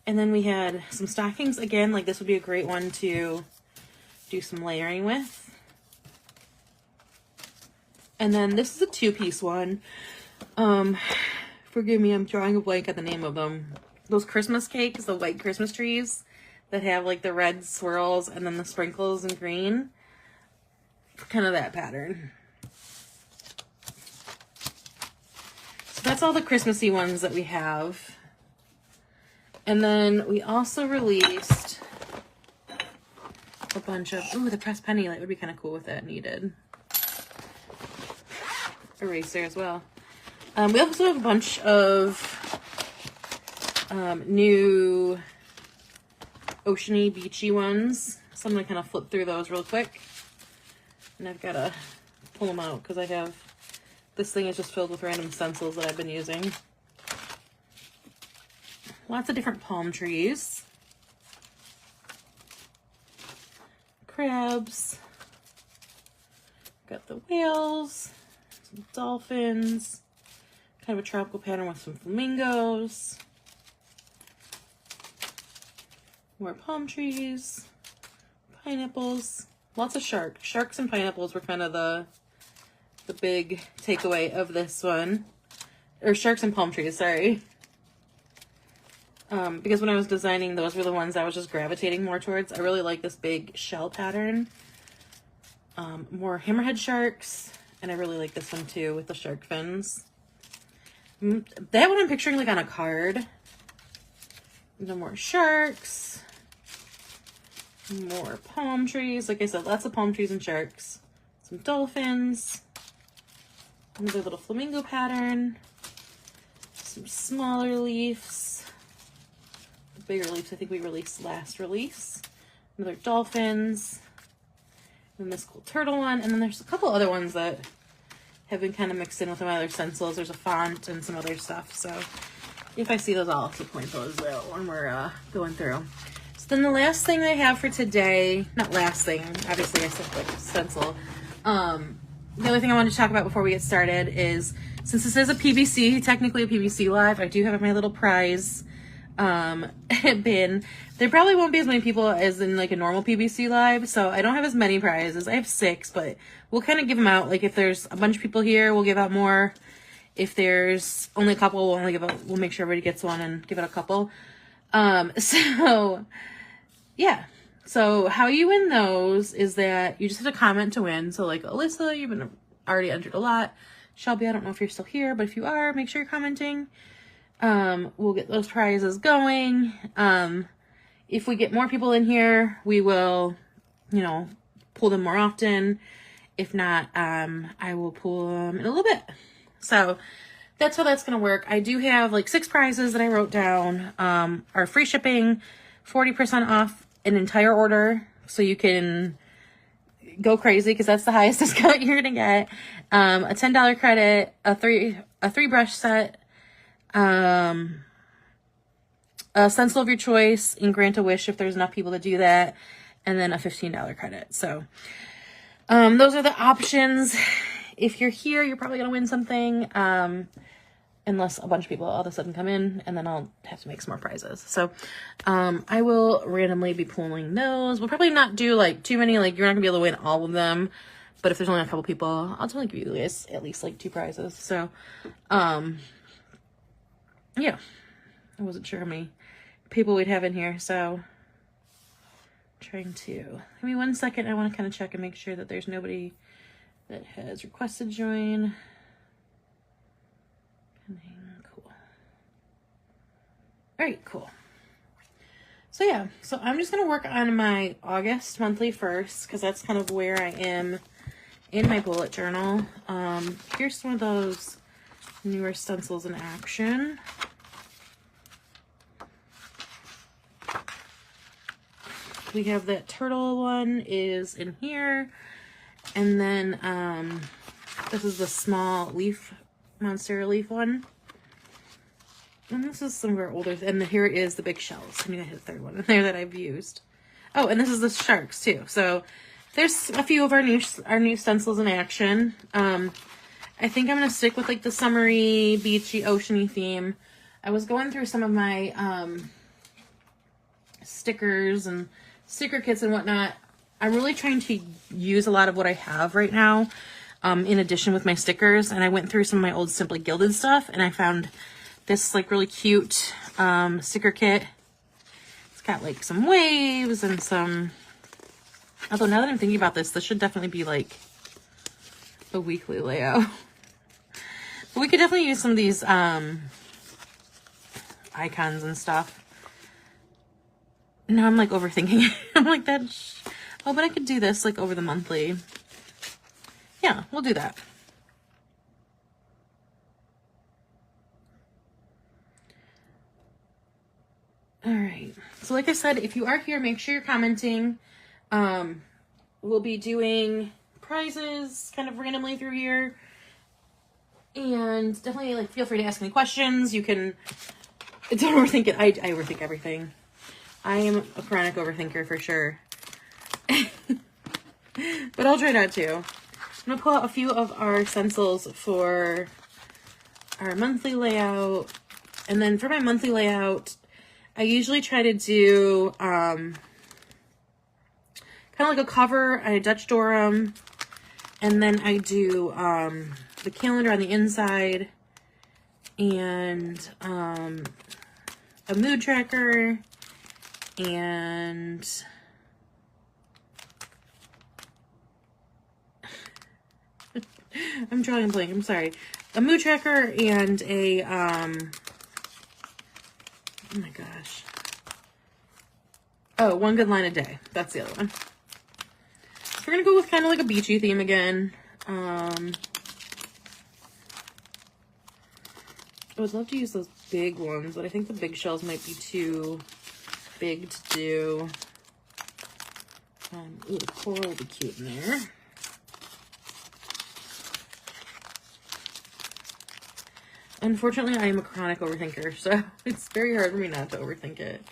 And then we had some stockings. Again, like this would be a great one to do some layering with. And then this is a two-piece one. Forgive me, I'm drawing a blank at the name of them. Those Christmas cakes, the white Christmas trees that have like the red swirls and then the sprinkles in green. Kind of that pattern. So that's all the Christmassy ones that we have. And then we also released a bunch of, ooh, the pressed penny light would be kind of cool with that needed. Eraser as well. We also have a bunch of new oceany, beachy ones. So I'm going to kind of flip through those real quick. And I've got to pull them out because I have, this thing is just filled with random stencils that I've been using. Lots of different palm trees. Crabs. Got the whales. Some dolphins. Kind of a tropical pattern with some flamingos. More palm trees. Pineapples. Lots of sharks. Sharks and pineapples were kind of the big takeaway of this one. Or sharks and palm trees, sorry. Because when I was designing, those were the ones I was just gravitating more towards. I really like this big shell pattern. More hammerhead sharks. And I really like this one too with the shark fins. That one I'm picturing like on a card. No more sharks. More palm trees. Like I said, lots of palm trees and sharks. Some dolphins. Another little flamingo pattern. Some smaller leaves. The bigger leaves I think we released last release. Another dolphins. And this cool turtle one. And then there's a couple other ones that have been kind of mixed in with my other stencils. There's a font and some other stuff. So if I see those, I'll also point those out when we're going through. So then the last thing I have for today, not last thing, obviously I said like stencil. The other thing I wanted to talk about before we get started is, since this is a PBC, technically a PBC live, I do have my little prize bin. There probably won't be as many people as in like a normal PBC live, so I don't have as many prizes. I have 6, but we'll kind of give them out. Like if there's a bunch of people here, we'll give out more. If there's only a couple, we'll make sure everybody gets one and give it a couple. So yeah. So how you win those is that you just have to comment to win. So like Alyssa, you've been already entered a lot. Shelby, I don't know if you're still here, but if you are, make sure you're commenting. We'll get those prizes going. If we get more people in here, we will, you know, pull them more often. If not, I will pull them in a little bit. So that's how that's going to work. I do have like 6 prizes that I wrote down. Our free shipping, 40% off an entire order. So you can go crazy because that's the highest discount you're going to get. A $10 credit, a three brush set, a stencil of your choice, and grant a wish if there's enough people to do that, and then a $15 credit. So those are the options. If you're here, you're probably gonna win something, unless a bunch of people all of a sudden come in, and then I'll have to make some more prizes. So I will randomly be pulling those. We'll probably not do like too many, like you're not gonna be able to win all of them, but if there's only a couple people, I'll totally give you guys at least like 2 prizes. So yeah, I wasn't sure how many people we'd have in here, so trying to, give me 1 second. I want to kind of check and make sure that there's nobody that has requested join. Cool. All right, cool. So yeah, so I'm just going to work on my August monthly first, because that's kind of where I am in my bullet journal. Here's some of those newer stencils in action. We have that turtle one is in here. And then this is the small leaf, monster leaf one. And this is some of our older, and here is the big shells. I mean, I had a third one in there that I've used. Oh, and this is the sharks too. So there's a few of our new stencils in action. I think I'm going to stick with like the summery, beachy, oceany theme. I was going through some of my stickers and sticker kits and whatnot. I'm really trying to use a lot of what I have right now, in addition with my stickers. And I went through some of my old Simply Gilded stuff, and I found this like really cute sticker kit. It's got like some waves and some, although now that I'm thinking about this should definitely be like a weekly layout. But we could definitely use some of these icons and stuff. Now I'm like overthinking it. I'm like oh, but I could do this like over the monthly. Yeah, we'll do that. All right. So like I said, if you are here, make sure you're commenting. We'll be doing prizes kind of randomly through here. And definitely like feel free to ask any questions. You can, don't overthink it. I overthink everything. I am a chronic overthinker for sure. But I'll try not to. I'm going to pull out a few of our stencils for our monthly layout. And then for my monthly layout, I usually try to do kind of like a cover, a Dutch door 'em, and then I do the calendar on the inside, and a mood tracker, and I'm drawing a blank, I'm sorry. A mood tracker and a, oh my gosh. Oh, one good line a day. That's the other one. So we're going to go with kind of like a beachy theme again. I would love to use those big ones, but I think the big shells might be too big to do. Ooh, the coral would be cute in there. Unfortunately, I am a chronic overthinker, so it's very hard for me not to overthink it.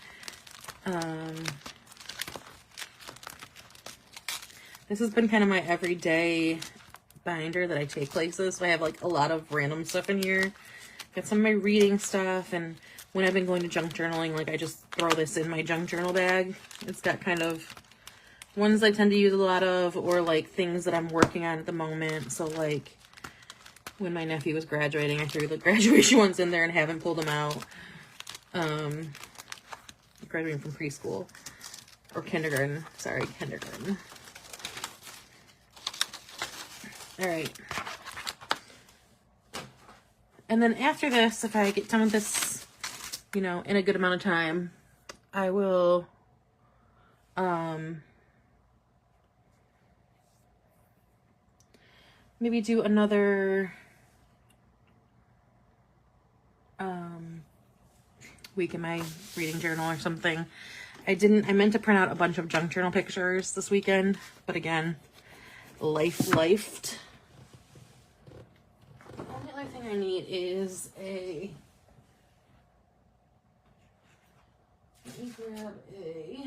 This has been kind of my everyday binder that I take places, so I have like a lot of random stuff in here. Got some of my reading stuff, and when I've been going to junk journaling, like I just throw this in my junk journal bag. It's got kind of ones I tend to use a lot of, or like things that I'm working on at the moment. So like when my nephew was graduating, I threw the graduation ones in there and haven't pulled them out. graduating from preschool. Or kindergarten. Sorry, kindergarten. All right. And then after this, if I get done with this, you know, in a good amount of time, I will, maybe do another, week in my reading journal or something. I meant to print out a bunch of junk journal pictures this weekend, but again, lifed. The only other thing I need is let me grab a,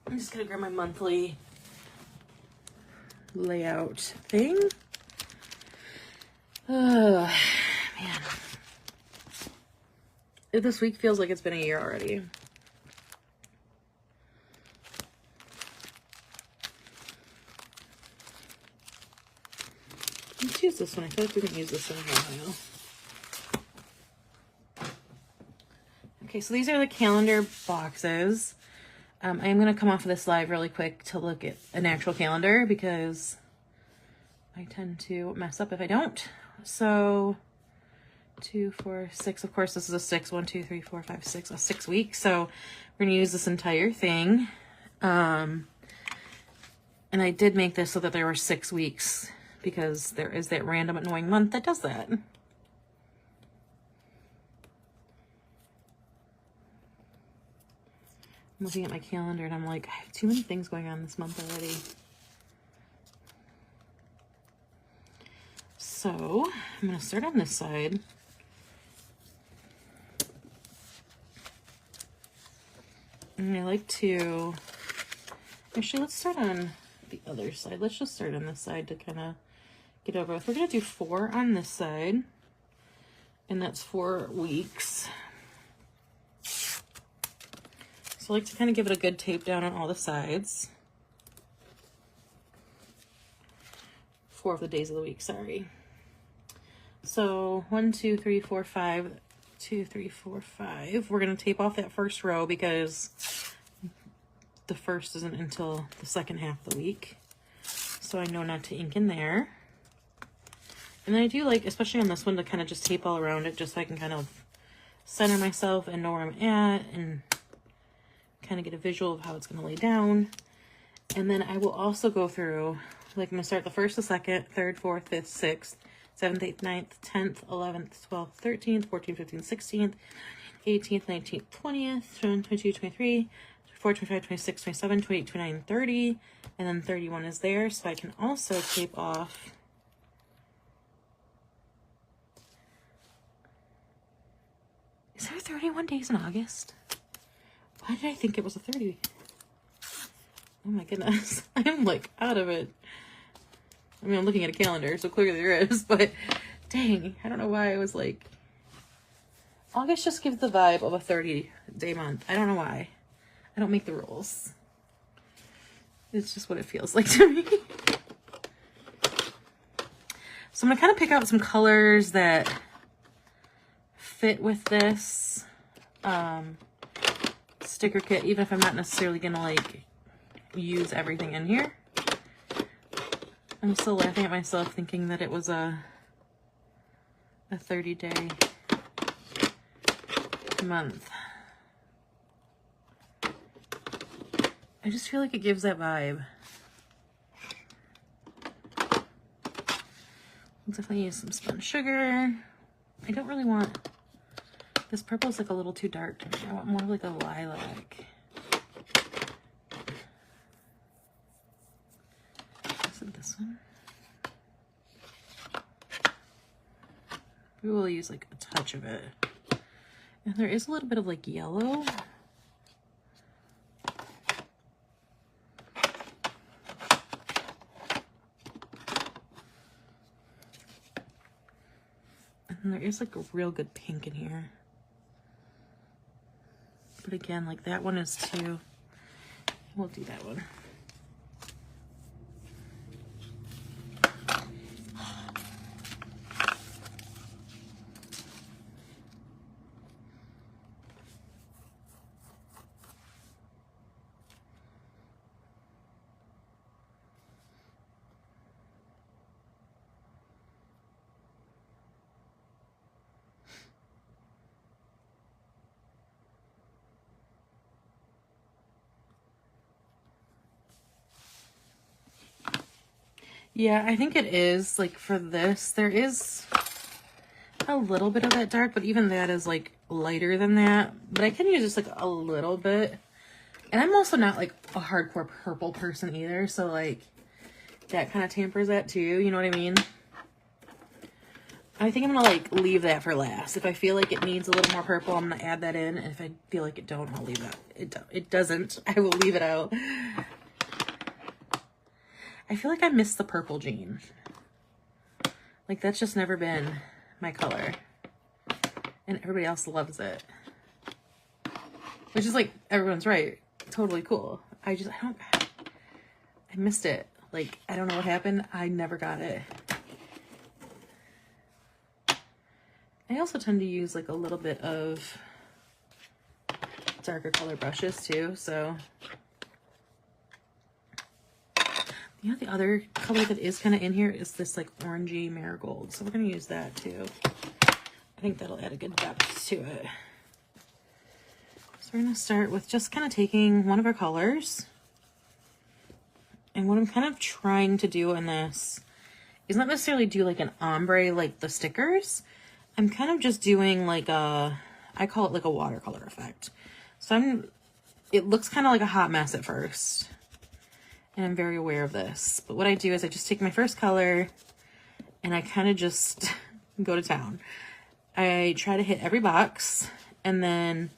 I'm just gonna grab my monthly layout thing. Oh, man. This week feels like it's been a year already. Let's use this one. I feel like we didn't use this one in a while. Okay, so these are the calendar boxes. I am going to come off of this live really quick to look at an actual calendar because I tend to mess up if I don't. So 2, 4, 6. Of course, this is a 6. 1, 2, 3, 4, 5, 6. A 6 week. So we're going to use this entire thing. And I did make this so that there were 6 weeks because there is that random annoying month that does that. I'm looking at my calendar and I'm like, I have too many things going on this month already. So I'm going to start on this side. And I like to, actually, let's start on the other side. Let's just start on this side to kind of get over with. We're going to do 4 on this side. And that's 4 weeks. So I like to kind of give it a good tape down on all the sides. 4 of the days of the week, sorry. So 1, 2, 3, 4, 5. 2, 3, 4, 5. We're going to tape off that first row because the first isn't until the second half of the week. So I know not to ink in there. And then I do like, especially on this one, to kind of just tape all around it just so I can kind of center myself and know where I'm at and kind of get a visual of how it's going to lay down. And then I will also go through, like I'm going to start the 1st, the 2nd, 3rd, 4th, 5th, 6th, 7th, 8th, 9th, 10th, 11th, 12th, 13th, 14th, 15th, 16th, 18th, 19th, 20th, 22, 23, 24, 25, 26, 27, 28, 29, 30, and then 31 is there. So I can also tape off Is there 31 days in August? Why did I think it was a 30? Oh my goodness. I'm like out of it. I mean, I'm looking at a calendar, so clearly there is, but dang, I don't know why I was like, August just gives the vibe of a 30-day month. I don't know why. I don't make the rules. It's just what it feels like to me. So I'm gonna kind of pick out some colors that fit with this sticker kit, even if I'm not necessarily gonna like use everything in here. I'm still laughing at myself thinking that it was a 30-day month. I just feel like it gives that vibe. I'll definitely use some spun sugar. I don't really want, this purple is like a little too dark to me. I want more like a lilac. Is it this one? We will use like a touch of it. And there is a little bit of like yellow. And there is like a real good pink in here. But again, like that one is too, we'll do that one. Yeah, I think it is, like, for this, there is a little bit of that dark, but even that is, like, lighter than that. But I can use just, like, a little bit. And I'm also not, like, a hardcore purple person either, so, like, that kind of tampers that, too. You know what I mean? I think I'm gonna, like, leave that for last. If I feel like it needs a little more purple, I'm gonna add that in. And if I feel like it don't, I'll leave it out. It doesn't. I will leave it out. I feel like I missed the purple jean. Like, that's just never been my color. And everybody else loves it. Which is, like, everyone's right. Totally cool. I missed it. Like, I don't know what happened. I never got it. I also tend to use, like, a little bit of darker color brushes, too, so... You know, the other color that is kind of in here is this, like, orangey marigold. So we're going to use that, too. I think that'll add a good depth to it. So we're going to start with just kind of taking one of our colors. And what I'm kind of trying to do in this is not necessarily do, like, an ombre like the stickers. I'm kind of just doing, like, I call it, like, a watercolor effect. So it looks kind of like a hot mess at first. And I'm very aware of this. But what I do is I just take my first color and I kind of just go to town. I try to hit every box and then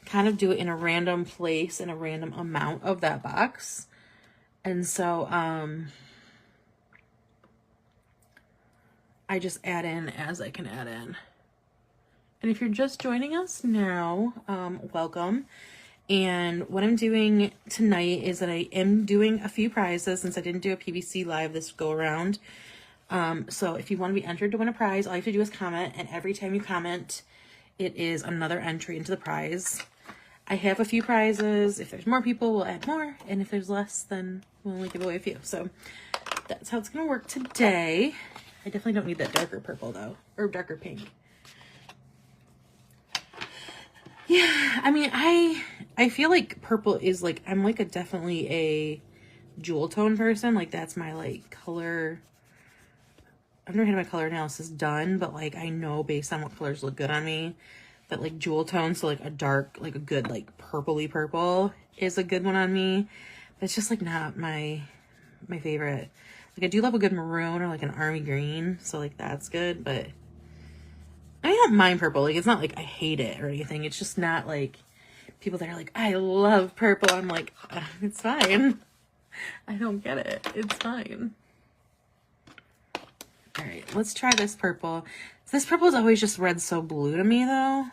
kind of do it in a random place in a random amount of that box. And so I just add in as I can add in. And if you're just joining us now, welcome. And what I'm doing tonight is that I am doing a few prizes since I didn't do a PVC live this go around. So if you want to be entered to win a prize, all you have to do is comment. And every time you comment, it is another entry into the prize. I have a few prizes. If there's more people, we'll add more. And if there's less, then we'll only give away a few. So that's how it's going to work today. I definitely don't need that darker purple though, or darker pink. Yeah, I mean, I feel like purple is like, I'm like definitely a jewel tone person. Like that's my like color. I've never had my color analysis done, but like I know based on what colors look good on me that like jewel tones, so like a dark, like a good like purpley purple is a good one on me. But it's just like not my favorite. Like I do love a good maroon or like an army green, so like that's good, but I don't mind purple. Like, it's not like I hate it or anything. It's just not like people that are like, I love purple. I'm like, it's fine. I don't get it. It's fine. All right, let's try this purple. This purple is always just read so blue to me, though.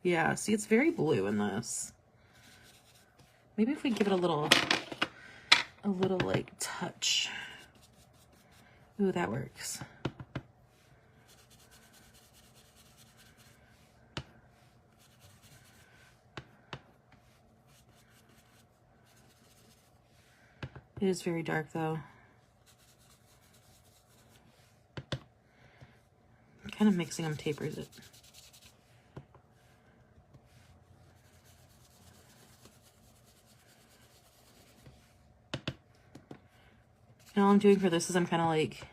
Yeah, see, it's very blue in this. Maybe if we give it a little like touch. Ooh, that works. It is very dark though. Kind of mixing them tapers it. And all I'm doing for this is I'm kind of like,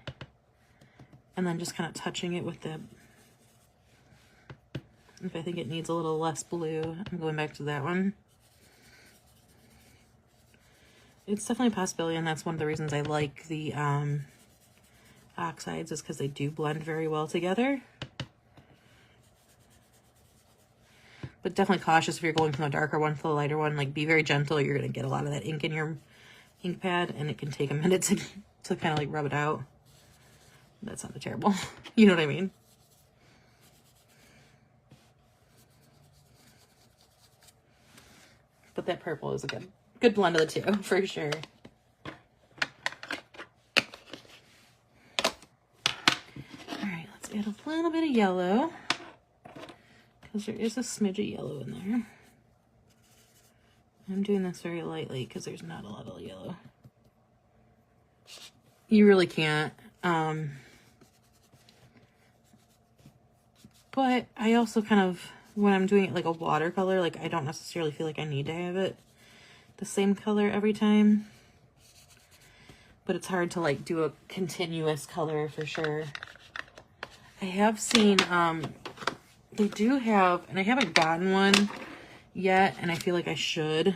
and then just kind of touching it with the, if I think it needs a little less blue, I'm going back to that one. It's definitely a possibility, and that's one of the reasons I like the oxides, is because they do blend very well together. But definitely cautious if you're going from the darker one to the lighter one. Like, be very gentle. You're going to get a lot of that ink in your ink pad, and it can take a minute to kind of like rub it out. That sounded terrible. You know what I mean? but that purple is a good blend of the two for sure. All right, let's add a little bit of yellow because there is a smidge of yellow in there. I'm doing this very lightly because there's not a lot of yellow. You really can't. But I also kind of, when I'm doing it like a watercolor, like I don't necessarily feel like I need to have it the same color every time. But it's hard to like do a continuous color for sure. I have seen, they do have, and I haven't gotten one yet, and I feel like I should.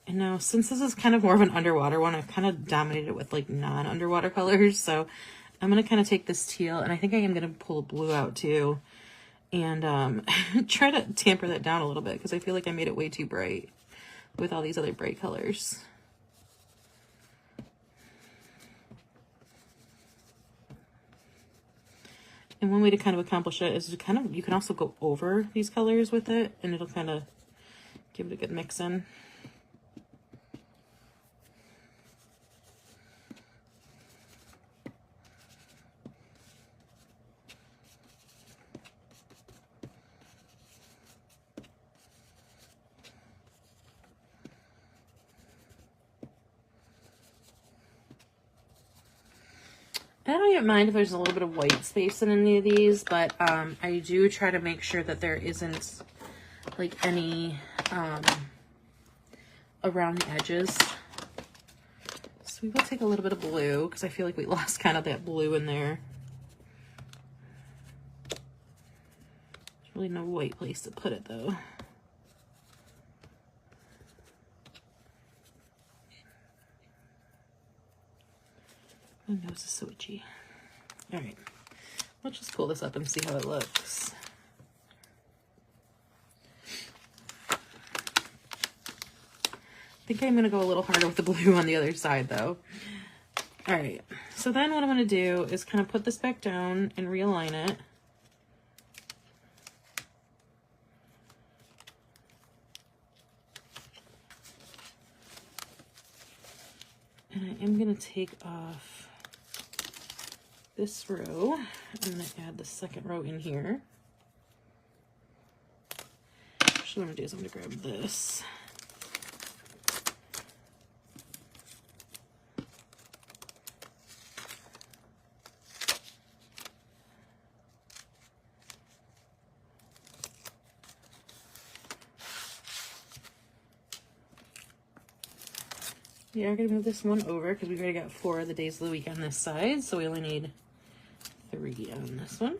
And now, since this is kind of more of an underwater one, I've kind of dominated it with like non-underwater colors, so I'm going to kind of take this teal, and I think I am going to pull a blue out too, and try to tamper that down a little bit, because I feel like I made it way too bright with all these other bright colors. And one way to kind of accomplish it is to kind of, you can also go over these colors with it, and it'll kind of give it a good mix in. I don't even mind if there's a little bit of white space in any of these, but I do try to make sure that there isn't like any around the edges. So we will take a little bit of blue because I feel like we lost kind of that blue in there. There's really no white place to put it though. My nose is so itchy. All right, let's just pull this up and see how it looks. I think I'm gonna go a little harder with the blue on the other side though. All right, so then what I'm gonna do is kind of put this back down and realign it. And I am gonna take off this row. I'm going to add the second row in here. Actually, what I'm going to do is I'm going to grab this. We are going to move this one over because we've already got 4 of the days of the week on this side, so we only need 3 on this one.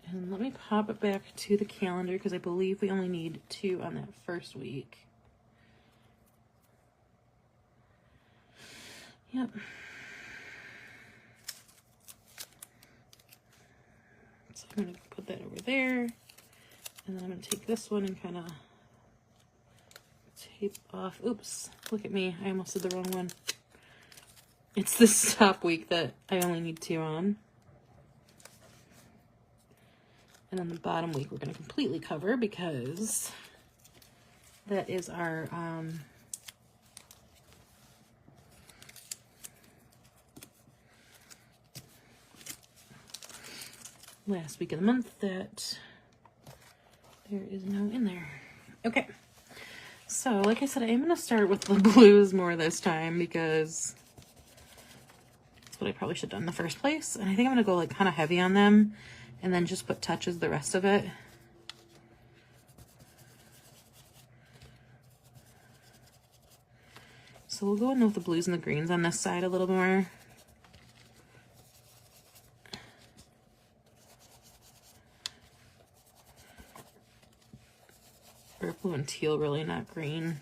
And let me pop it back to the calendar because I believe we only need 2 on that first week. Yep. So I'm going to put that over there. And then I'm going to take this one and kind of tape off. Oops, look at me. I almost did the wrong one. It's this top week that I only need 2 on. And then the bottom week we're going to completely cover because that is our last week of the month that there is no in there. Okay, so like I said, I am going to start with the blues more this time because what I probably should have done in the first place. And I think I'm going to go like kind of heavy on them and then just put touches the rest of it. So we'll go in with the blues and the greens on this side a little more. Or blue and teal, really, not green.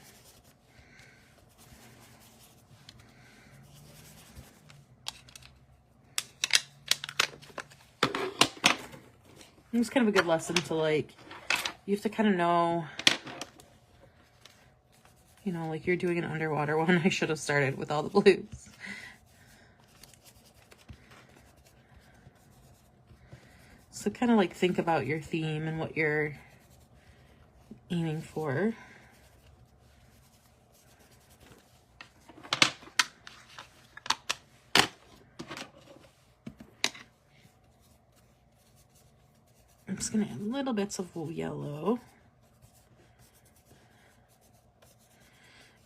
It's kind of a good lesson to like, you have to kind of know, you know, like you're doing an underwater one. I should have started with all the blues. So kind of like think about your theme and what you're aiming for. I'm just gonna add little bits of yellow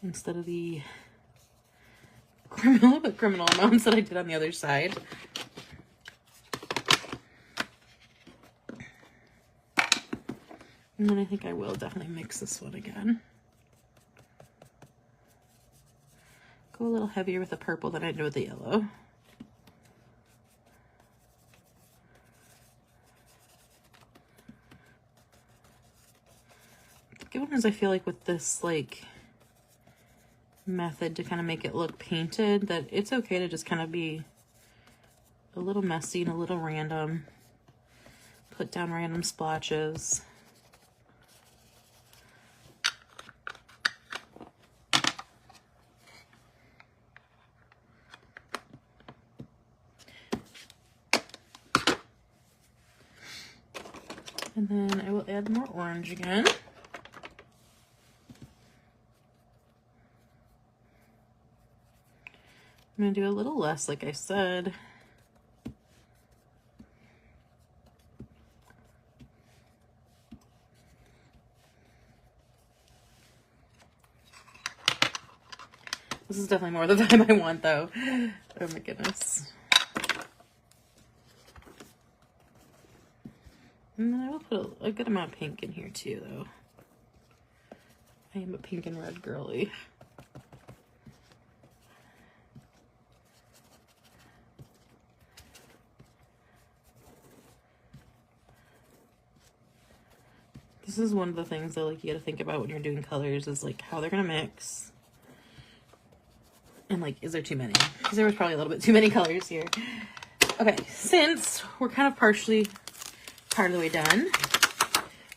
instead of the criminal amounts that I did on the other side. And then I think I will definitely mix this one again. Go a little heavier with the purple than I did with the yellow. The good one is I feel like with this like method to kind of make it look painted, that it's okay to just kind of be a little messy and a little random. Put down random splotches. And then I will add more orange again. I'm going to do a little less, like I said. This is definitely more the vibe I want, though. Oh my goodness. And then I will put a good amount of pink in here too, though. I am a pink and red girly. This is one of the things that like you gotta think about when you're doing colors, is like how they're gonna mix. And like, is there too many? Because there was probably a little bit too many colors here. Okay, since we're kind of partially part of the way done,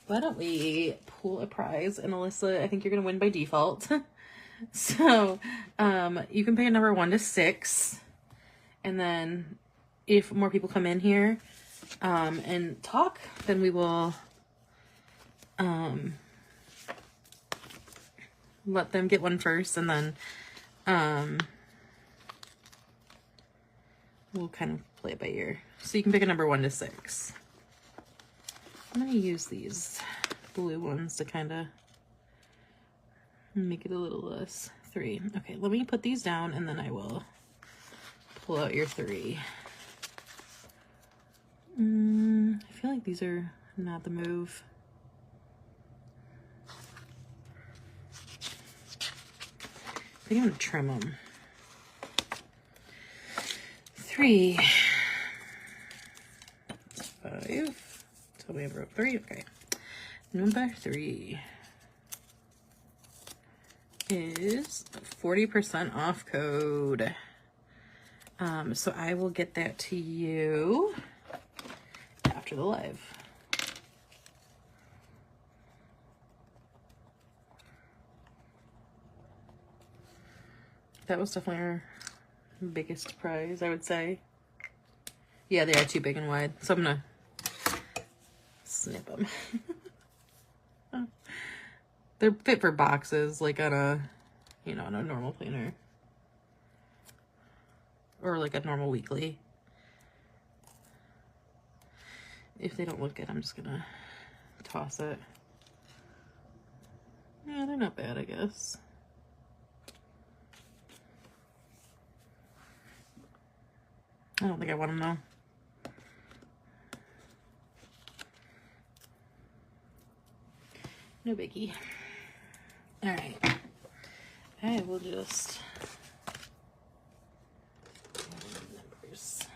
why don't we pull a prize? And Alyssa, I think you're gonna win by default. So you can pick a number 1 to 6, and then if more people come in here and talk, then we will let them get one first, and then we'll kind of play it by ear. So you can pick a number 1 to 6. I'm going to use these blue ones to kind of make it a little less. 3. Okay, let me put these down, and then I will pull out your 3. I feel like these are not the move. I think I'm going to trim them. 3. 5. Tell me I broke 3. Okay. Number 3 is 40% off code. So I will get that to you after the live. That was definitely our biggest prize, I would say. Yeah, they are too big and wide, so I'm gonna snip them. They're fit for boxes, like on a, you know, on a normal planner. Or like a normal weekly. If they don't look good, I'm just gonna toss it. Yeah, they're not bad, I guess. I don't think I want them though. No biggie. All right. I will just numbers.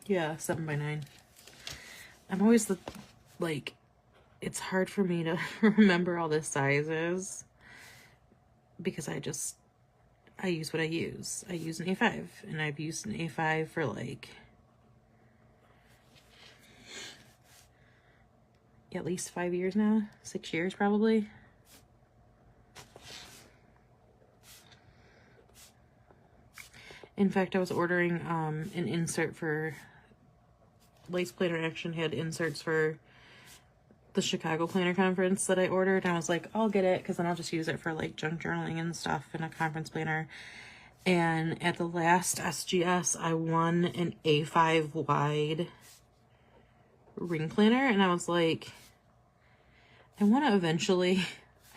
Yeah, 7 by 9. I'm always like, it's hard for me to remember all the sizes because I just I use what I use. I use an A5, and I've used an A5 for like at least 5 years now, 6 years probably. In fact, I was ordering an insert for Lace Planner Action had inserts for the Chicago Planner Conference that I ordered, and I was like, I'll get it because then I'll just use it for like junk journaling and stuff in a conference planner. And at the last SGS, I won an A5 wide ring planner, and I was like, I want to eventually,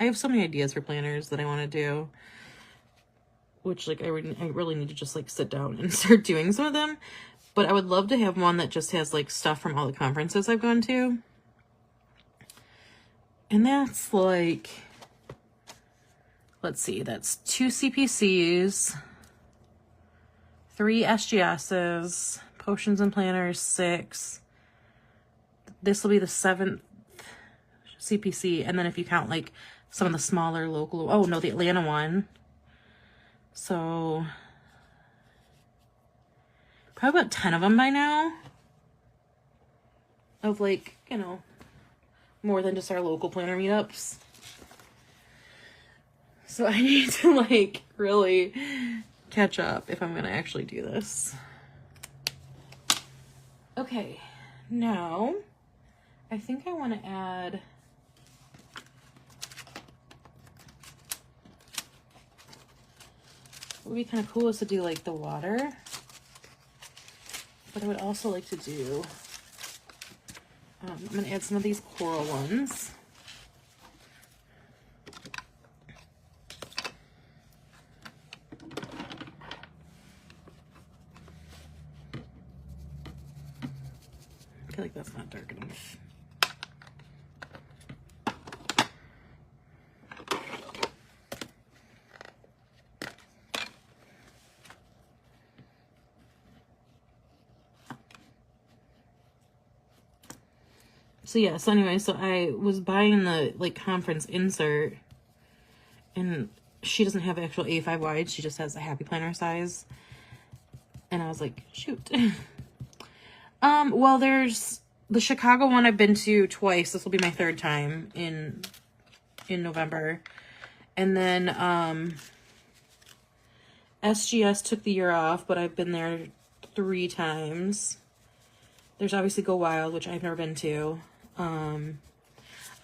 I have so many ideas for planners that I want to do, which like I really need to just like sit down and start doing some of them. But I would love to have one that just has like stuff from all the conferences I've gone to. And that's like, let's see, that's 2 CPCs, 3 SGSs, Potions and Planners, 6. This will be the 7th CPC. And then if you count like some of the smaller local, oh no, the Atlanta one. So probably about 10 of them by now. Of like, you know, more than just our local planner meetups. So I need to like really catch up if I'm gonna actually do this. Okay, now I think I want to add what would be kind of cool is to do like the water, but I would also like to do I'm going to add some of these coral ones. I feel like that's not dark enough. So yeah, so anyway, so I was buying the like conference insert, and she doesn't have actual A5 wide, she just has a Happy Planner size. And I was like, shoot. Well, there's the Chicago one I've been to twice. This will be my 3rd time in November. And then SGS took the year off, but I've been there 3 times. There's obviously Go Wild, which I've never been to.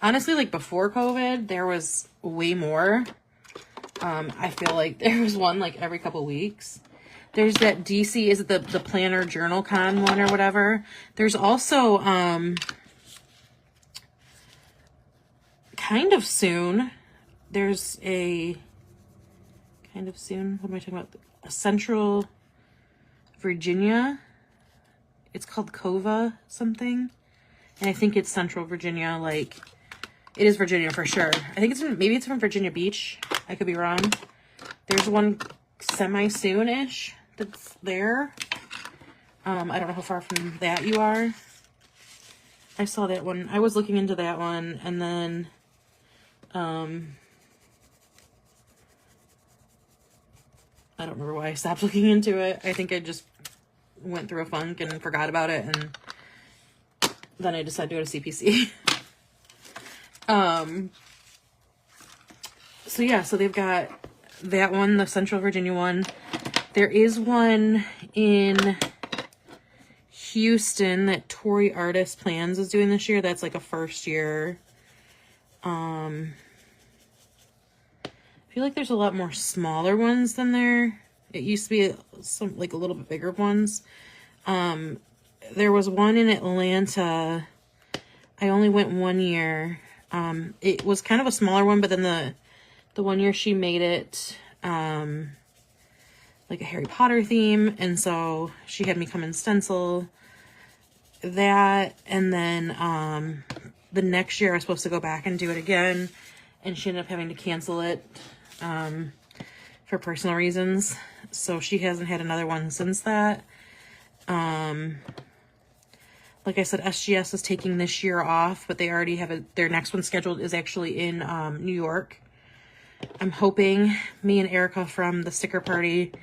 Honestly, like before COVID, there was way more. I feel like there was one like every couple weeks. There's that DC, is it the Planner Journal Con one or whatever? There's also, kind of soon, there's a, kind of soon, what am I talking about? A Central Virginia. It's called COVA something. And I think it's Central Virginia, like, it is Virginia for sure. I think it's maybe it's from Virginia Beach. I could be wrong. There's one semi-soon-ish that's there. I don't know how far from that you are. I saw that one. I was looking into that one, and then, I don't remember why I stopped looking into it. I think I just went through a funk and forgot about it, and then I decided to go to CPC. So yeah, so they've got that one, the Central Virginia one. There is one in Houston that Tori Artist Plans is doing this year. That's like a 1st year. I feel like there's a lot more smaller ones than there. It used to be some like a little bit bigger ones. There was one in Atlanta. I only went 1 year. It was kind of a smaller one, but then the 1 year she made it like a Harry Potter theme, and so she had me come and stencil that. And then the next year I was supposed to go back and do it again, and she ended up having to cancel it for personal reasons. So she hasn't had another one since that. Like I said, SGS is taking this year off, but they already have their next one scheduled is actually in New York. I'm hoping me and Erica from the sticker party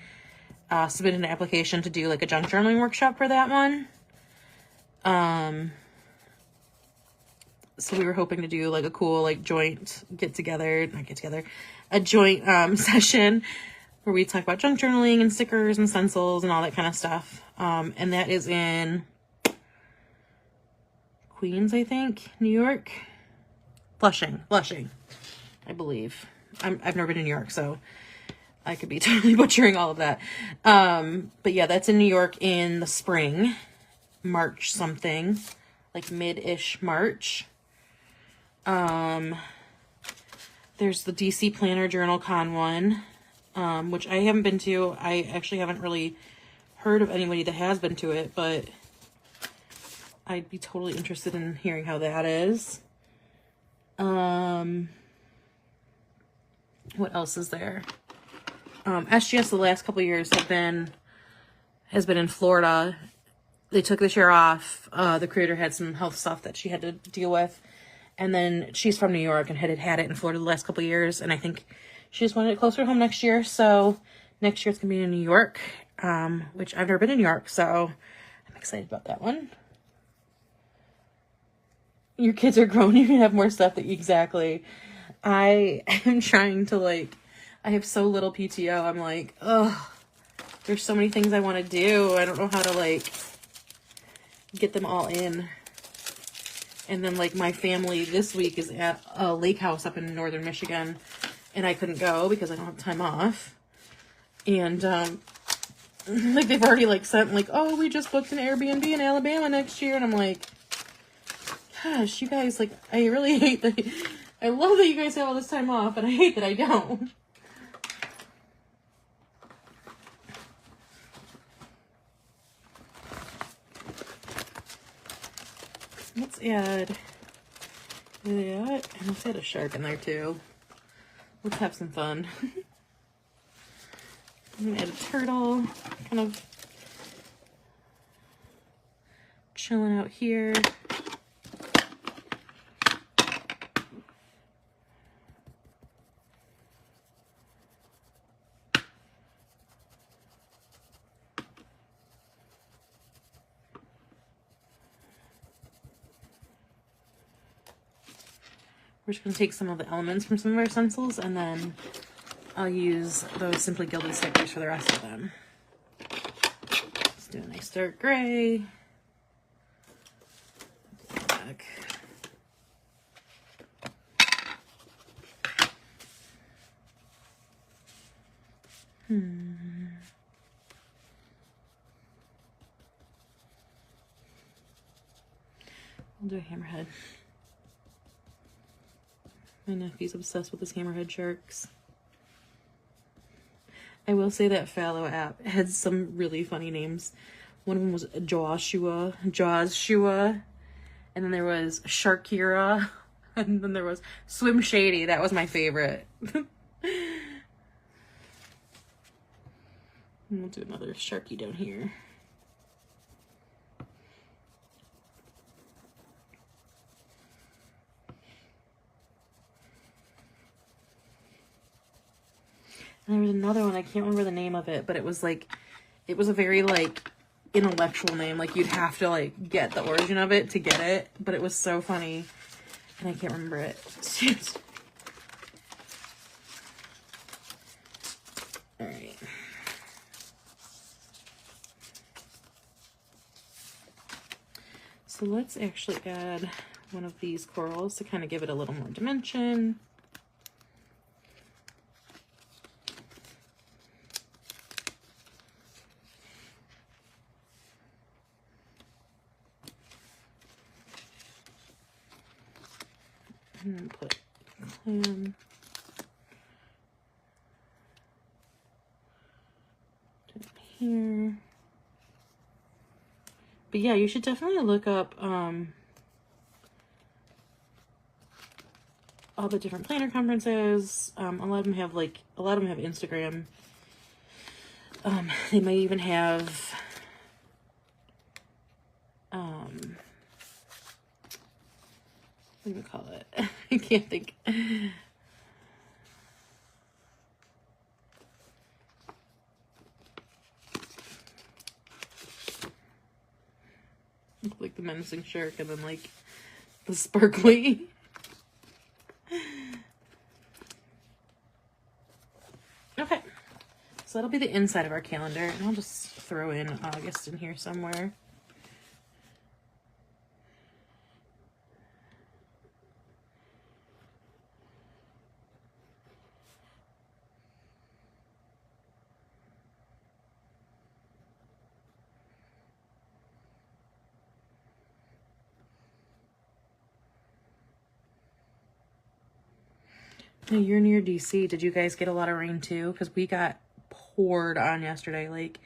submitted an application to do like a junk journaling workshop for that one. So we were hoping to do like a cool like joint a joint session where we talk about junk journaling and stickers and stencils and all that kind of stuff. And that is in Queens, I think, New York, Flushing, I believe. I've never been to New York, so I could be totally butchering all of that. But yeah, that's in New York in the spring, March something, like mid-ish March. There's the DC Planner Journal Con one, which I haven't been to. I actually haven't really heard of anybody that has been to it, but I'd be totally interested in hearing how that is. What else is there? SGS the last couple of years has been in Florida. They took this year off. The creator had some health stuff that she had to deal with. And then she's from New York and had it in Florida the last couple of years. And I think she just wanted it closer to home next year. So next year it's going to be in New York, which I've never been to New York. So I'm excited about that one. Your kids are grown. You can have more stuff exactly. I am trying to I have so little PTO. I'm like, oh, there's so many things I want to do. I don't know how to get them all in. And then my family this week is at a lake house up in northern Michigan, and I couldn't go because I don't have time off. And they've already sent oh, we just booked an Airbnb in Alabama next year, and I'm like, gosh, you guys, I really hate that. I love that you guys have all this time off, but I hate that I don't. Let's add that, and let's add a shark in there too. Let's have some fun. I'm gonna add a turtle, kind of chilling out here. We're just going to take some of the elements from some of our stencils, and then I'll use those Simply Gilded stickers for the rest of them. Let's do a nice dark gray. Back. We'll do a hammerhead. My nephew's obsessed with his hammerhead sharks. I will say that Fallow app had some really funny names. One of them was Joshua, and then there was Sharkira, and then there was Swim Shady. That was my favorite. And we'll do another Sharky down here. And there was another one, I can't remember the name of it, but it was it was a very intellectual name. You'd have to get the origin of it to get it, but it was so funny, and I can't remember it. All right. So let's actually add one of these corals to kind of give it a little more dimension. And put clam here. But yeah, you should definitely look up all the different planner conferences. A lot of them have Instagram. They might even have what do you call it? I can't think. Like the menacing shark and then like the sparkly. Okay, so that'll be the inside of our calendar, and I'll just throw in August in here somewhere. Now, you're near DC. Did you guys get a lot of rain too? Because we got poured on yesterday. Like,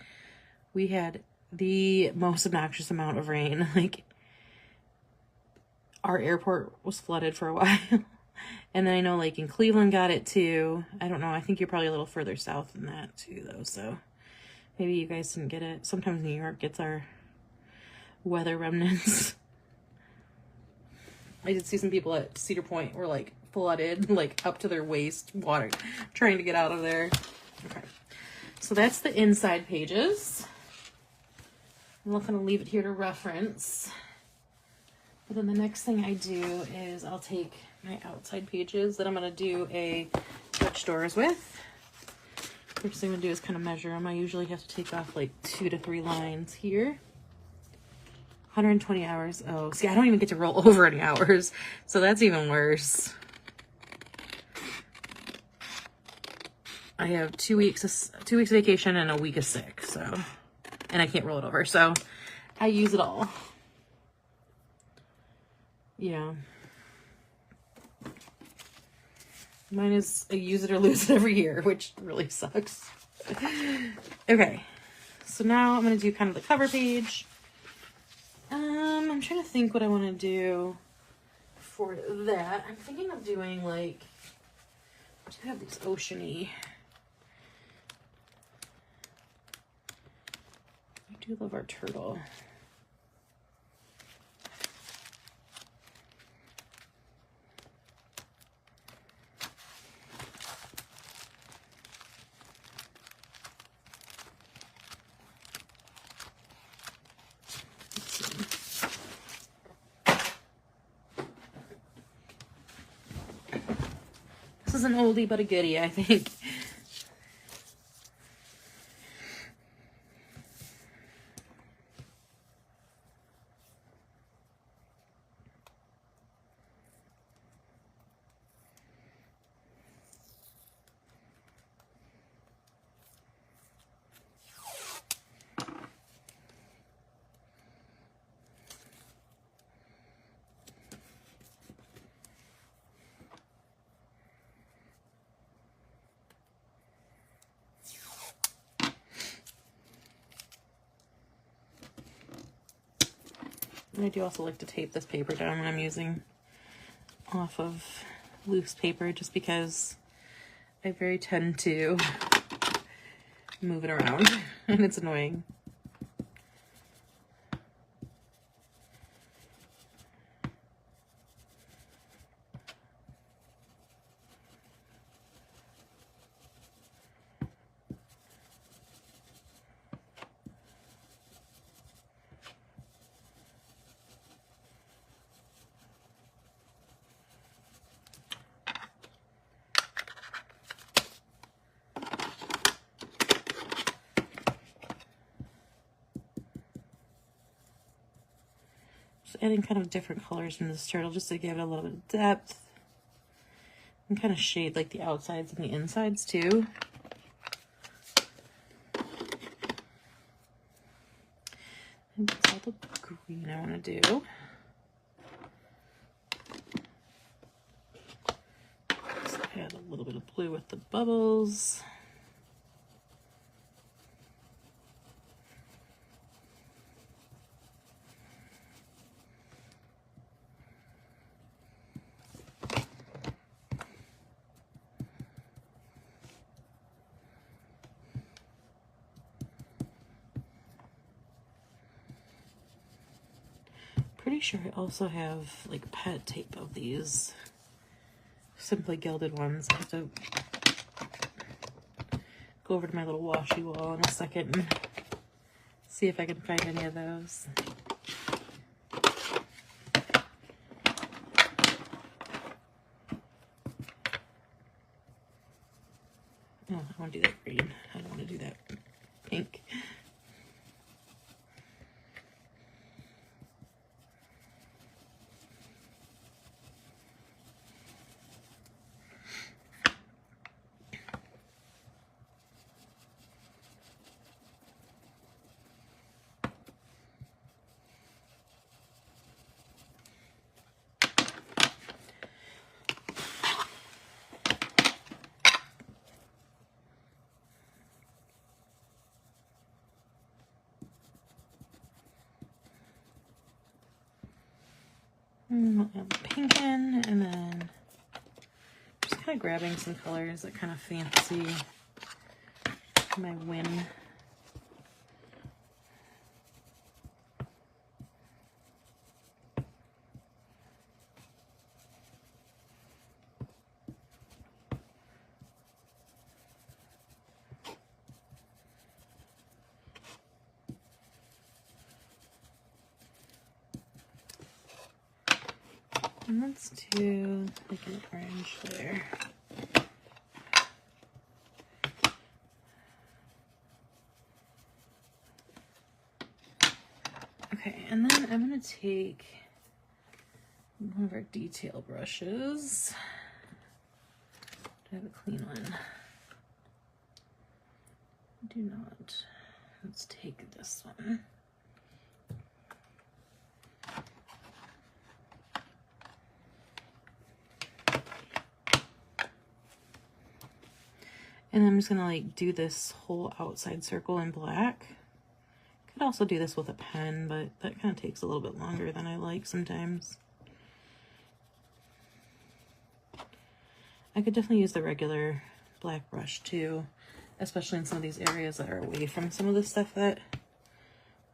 we had the most obnoxious amount of rain. Like, our airport was flooded for a while. And then I know, like, in Cleveland got it too. I don't know. I think you're probably a little further south than that too, though. So maybe you guys didn't get it. Sometimes New York gets our weather remnants. I did see some people at Cedar Point were, like, flooded, like, up to their waist, water, trying to get out of there. Okay. So that's the inside pages. I'm not going to leave it here to reference. But then the next thing I do is I'll take my outside pages that I'm going to do a Dutch doors with. First thing I'm going to do is kind of measure them. I usually have to take off like 2 to 3 lines here. 120 hours. Oh, see, I don't even get to roll over any hours. So that's even worse. I have 2 weeks of vacation and a week of sick, so, and I can't roll it over, so I use it all. Yeah. Mine is I use it or lose it every year, which really sucks. Okay, so now I'm going to do kind of the cover page. I'm trying to think what I want to do for that. I'm thinking of doing like, I do have these oceany. I do love our turtle. This is an oldie but a goodie, I think. I do also like to tape this paper down when I'm using off of loose paper, just because I very tend to move it around and it's annoying. Adding kind of different colors in this turtle just to give it a little bit of depth and kind of shade like the outsides and the insides too. And that's all the green I want to do. So add a little bit of blue with the bubbles. Pretty sure I also have like pet tape of these Simply Gilded ones. I have to go over to my little washi wall in a second and see if I can find any of those. Oh, I want to do that green. I don't want to do that pink. Pink in, and then just kind of grabbing some colors that kind of fancy my win. And let's do like an orange there. Okay, and then I'm gonna take one of our detail brushes. Do I have a clean one? I do not. Let's take this one. And I'm just gonna like do this whole outside circle in black. Could also do this with a pen, but that kind of takes a little bit longer than I like sometimes. I could definitely use the regular black brush too, especially in some of these areas that are away from some of the stuff that,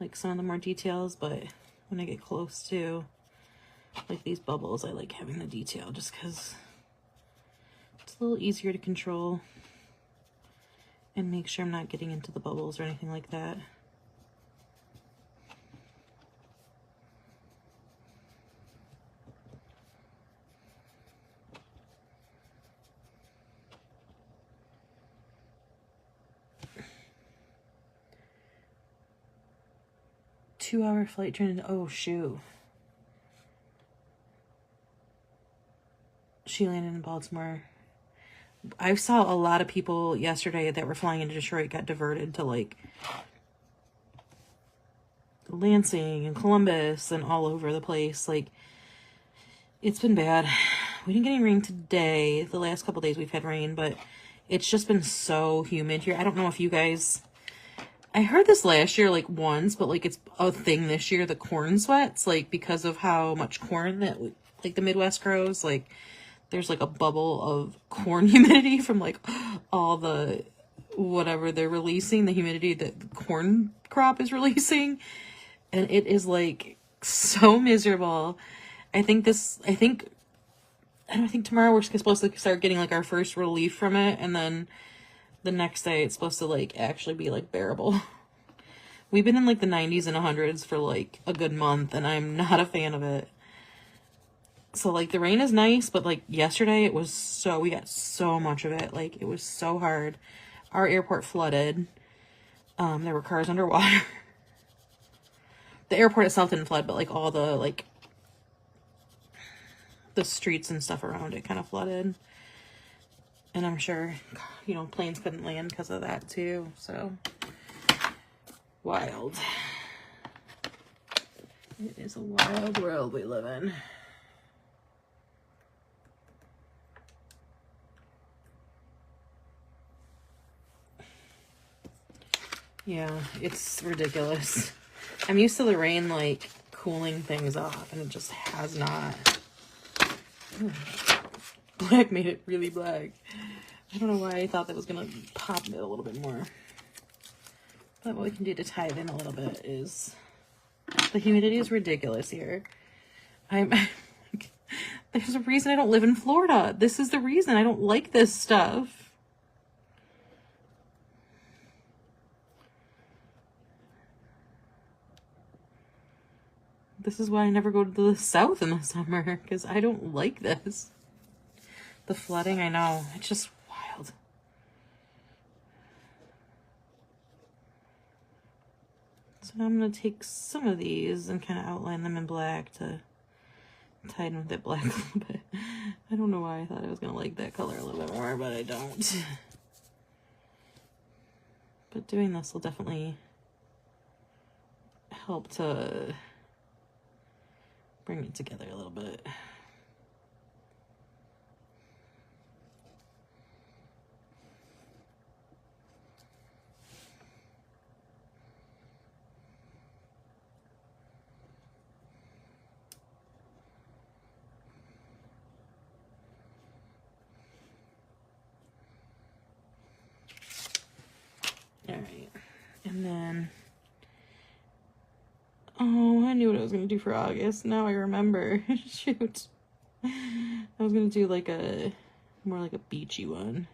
like some of the more details, but when I get close to like these bubbles, I like having the detail just because it's a little easier to control and make sure I'm not getting into the bubbles or anything like that. Two-hour flight turned into, oh shoot. She landed in Baltimore. I saw a lot of people yesterday that were flying into Detroit got diverted to like Lansing and Columbus and all over the place. Like, it's been bad. We didn't get any rain today. The last couple days we've had rain, but it's just been so humid here. I don't know if you guys, I heard this last year like once, but like it's a thing this year, the corn sweats, like because of how much corn that like the Midwest grows, like there's like a bubble of corn humidity from like all the whatever they're releasing, the humidity that the corn crop is releasing. And it is like so miserable. I think tomorrow we're supposed to start getting like our first relief from it. And then the next day it's supposed to like actually be like bearable. We've been in like the 90s and 100s for like a good month and I'm not a fan of it. So, like, the rain is nice, but, like, yesterday it was we got so much of it. Like, it was so hard. Our airport flooded. There were cars underwater. The airport itself didn't flood, but, like, all the, like, the streets and stuff around it kind of flooded. And I'm sure, you know, planes couldn't land because of that, too. So, wild. It is a wild world we live in. Yeah, it's ridiculous. I'm used to the rain, like, cooling things off, and it just has not. Black made it really black. I don't know why I thought that was going to pop it a little bit more. But what we can do to tie it in a little bit is... The humidity is ridiculous here. There's a reason I don't live in Florida. This is the reason I don't like this stuff. This is why I never go to the south in the summer, because I don't like this. The flooding, I know. It's just wild. So now I'm going to take some of these and kind of outline them in black to tie in with that black a little bit. I don't know why I thought I was going to like that color a little bit more, but I don't. But doing this will definitely help to bring it together a little bit. Alright, and then, oh, I knew what I was going to do for August. Now I remember. Shoot. I was going to do like more like a beachy one.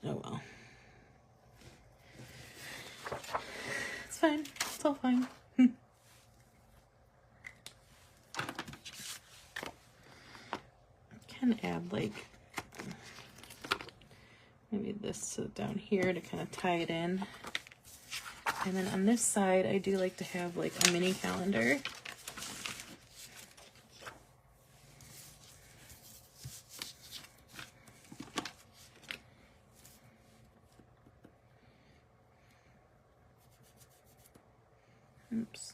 Oh well. It's fine. It's all fine. Can add like maybe this down here to kind of tie it in. And then on this side, I do like to have like a mini calendar. Oops.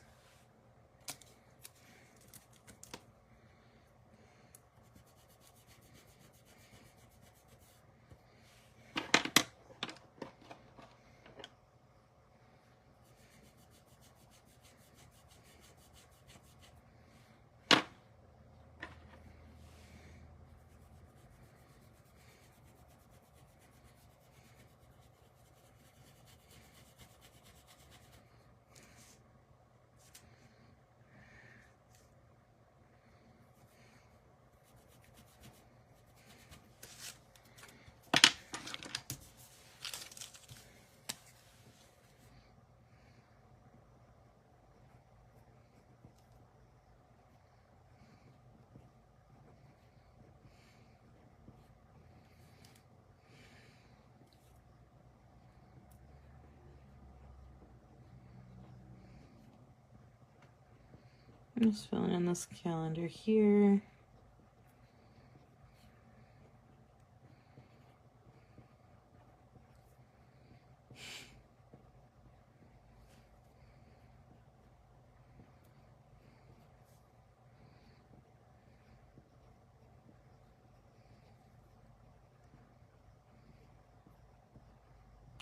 I'm just filling in this calendar here.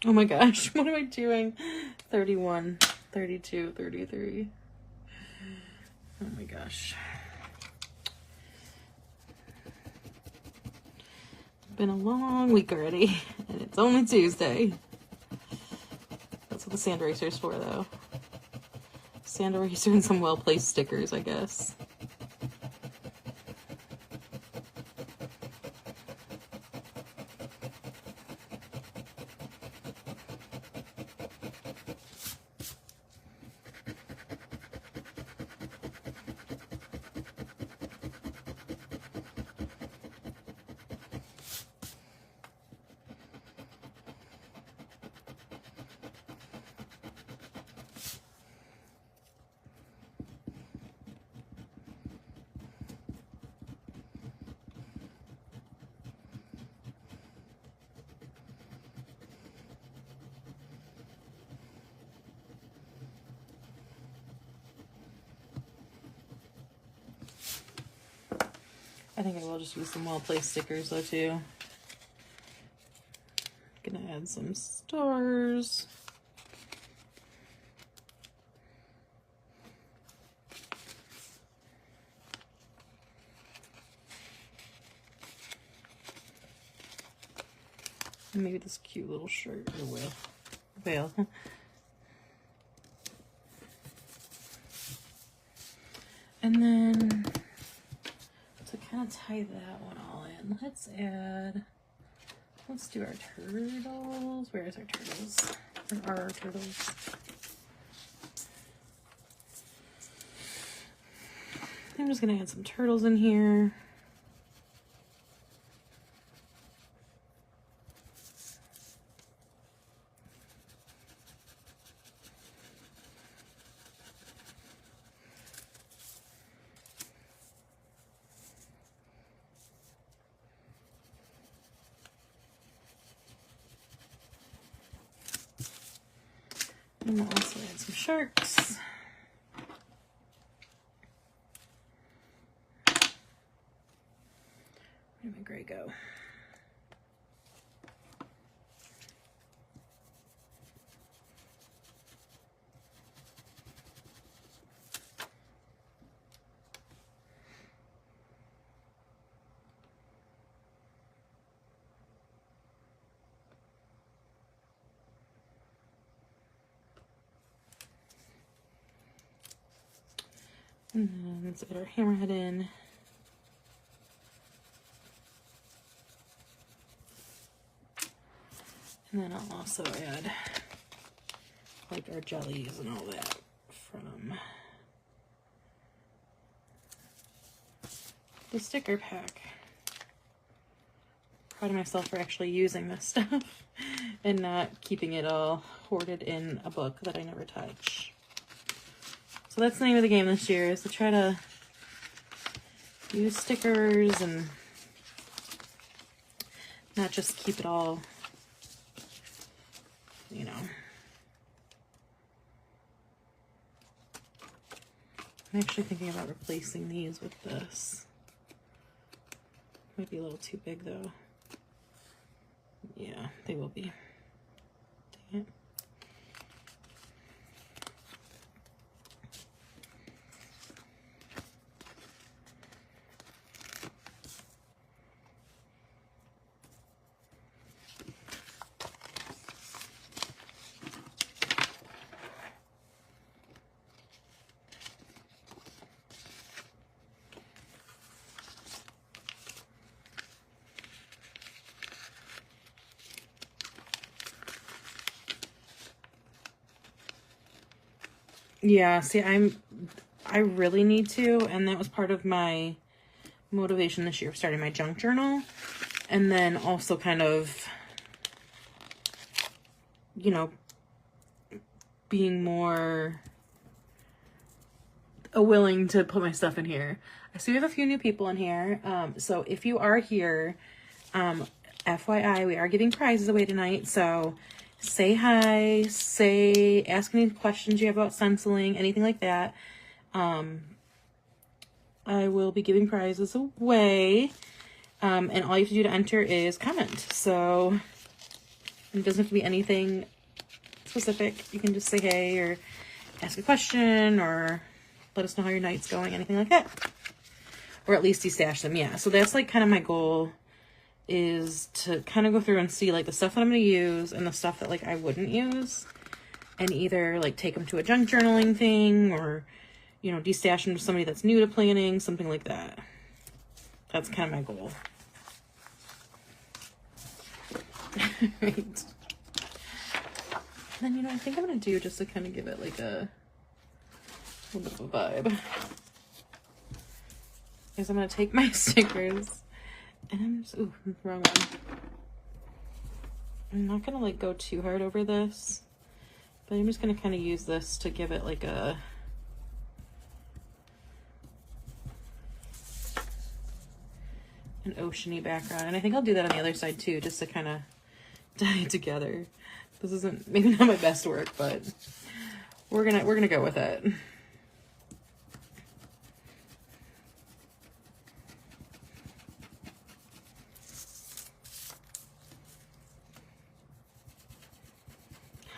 Oh my gosh, what am I doing? 31, 32, 33. Oh my gosh. It's been a long week already, and it's only Tuesday. That's what the sand eraser's for, though. Sand eraser and some well-placed stickers, I guess. I think I will just use some well-placed stickers though too. Gonna add some stars. And maybe this cute little shirt or whale. And then to kind of tie that one all in, let's do our turtles. Where's our turtles? Where are our turtles? I'm just gonna add some turtles in here. And I'll also add some sharks. Where did my gray go? And then let's add our hammerhead in. And then I'll also add like our jellies and all that from the sticker pack. Proud of myself for actually using this stuff and not keeping it all hoarded in a book that I never touch. So that's the name of the game this year, is to try to use stickers and not just keep it all, you know. I'm actually thinking about replacing these with this. Might be a little too big though. Yeah, they will be. Dang it. Yeah, see, I really need to, and that was part of my motivation this year of starting my junk journal, and then also kind of, you know, being more willing to put my stuff in here. I see we have a few new people in here, so if you are here, FYI, we are giving prizes away tonight, so say hi, ask any questions you have about stenciling, anything like that. I will be giving prizes away, and all you have to do to enter is comment. So it doesn't have to be anything specific. You can just say hey, or ask a question, or let us know how your night's going, anything like that. Or at least de-stash them, yeah. So that's like kind of my goal, is to kind of go through and see like the stuff that I'm going to use and the stuff that like I wouldn't use, and either like take them to a junk journaling thing, or, you know, de-stash them to somebody that's new to planning, something like that. That's kind of my goal. Right. Then, you know, I think I'm going to do, just to kind of give it like a little bit of a vibe, is I'm going to take my stickers. And I'm just, ooh, wrong one. I'm not gonna like go too hard over this, but I'm just gonna kind of use this to give it like an oceany background. And I think I'll do that on the other side too, just to kind of tie it together. This isn't maybe not my best work, but we're gonna go with it.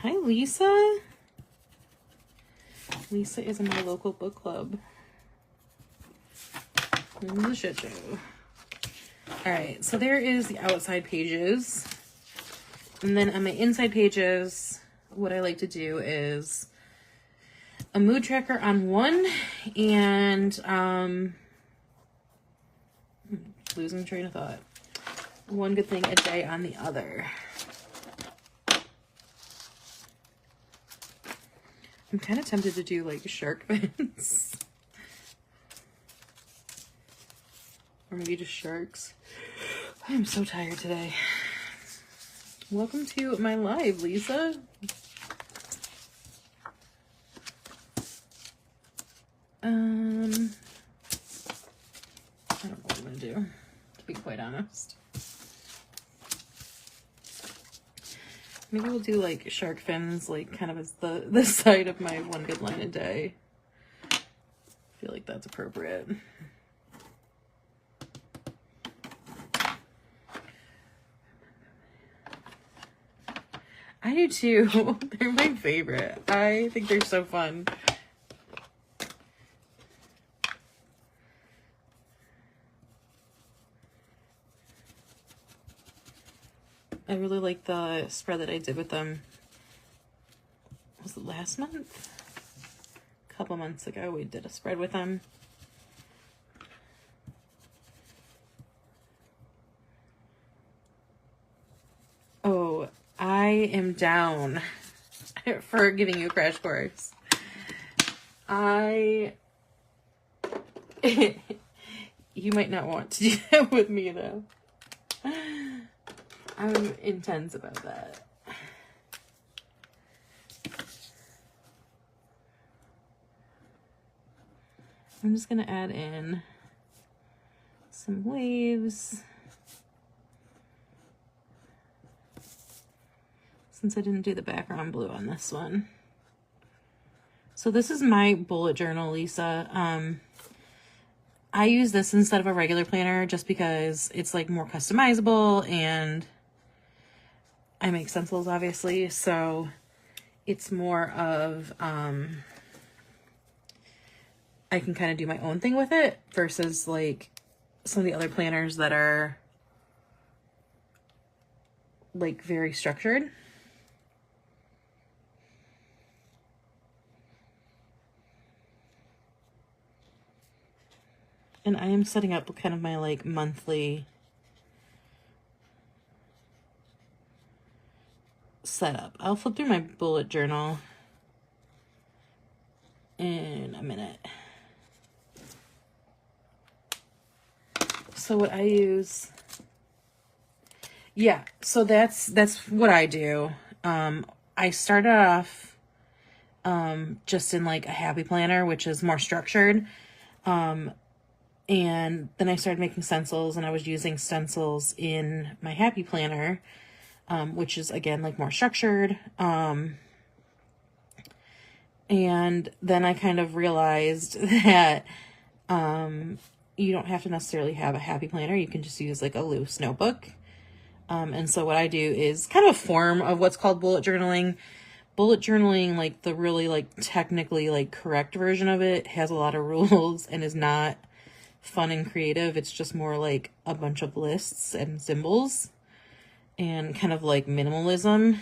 Hi, Lisa. Lisa is in my local book club. This is a shit show. All right, so there is the outside pages. And then on my inside pages, what I like to do is a mood tracker on one, and losing train of thought. One good thing a day on the other. I'm kind of tempted to do like shark fins. Or maybe just sharks. I am so tired today. Welcome to my live, Lisa. I don't know what I'm gonna do, to be quite honest. Maybe we'll do like shark fins, like kind of as the side of my one good line a day. I feel like that's appropriate. I do too. They're my favorite. I think they're so fun. I really like the spread that I did with them. Was it last month? A couple months ago we did a spread with them. Oh, I am down for giving you a crash course. You might not want to do that with me though. I'm intense about that. I'm just gonna add in some waves. Since I didn't do the background blue on this one. So this is my bullet journal, Lisa. I use this instead of a regular planner just because it's like more customizable, and I make stencils obviously, so it's more of I can kind of do my own thing with it versus like some of the other planners that are like very structured. And I am setting up kind of my like monthly setup. I'll flip through my bullet journal in a minute. So what I use, yeah, so that's what I do. I started off just in like a happy planner, which is more structured. And then I started making stencils, and I was using stencils in my happy planner, which is again like more structured. And then I kind of realized that you don't have to necessarily have a happy planner. You can just use like a loose notebook. And so what I do is kind of a form of what's called bullet journaling. Bullet journaling, like the really like technically like correct version of it, has a lot of rules and is not fun and creative. It's just more like a bunch of lists and symbols and kind of like minimalism,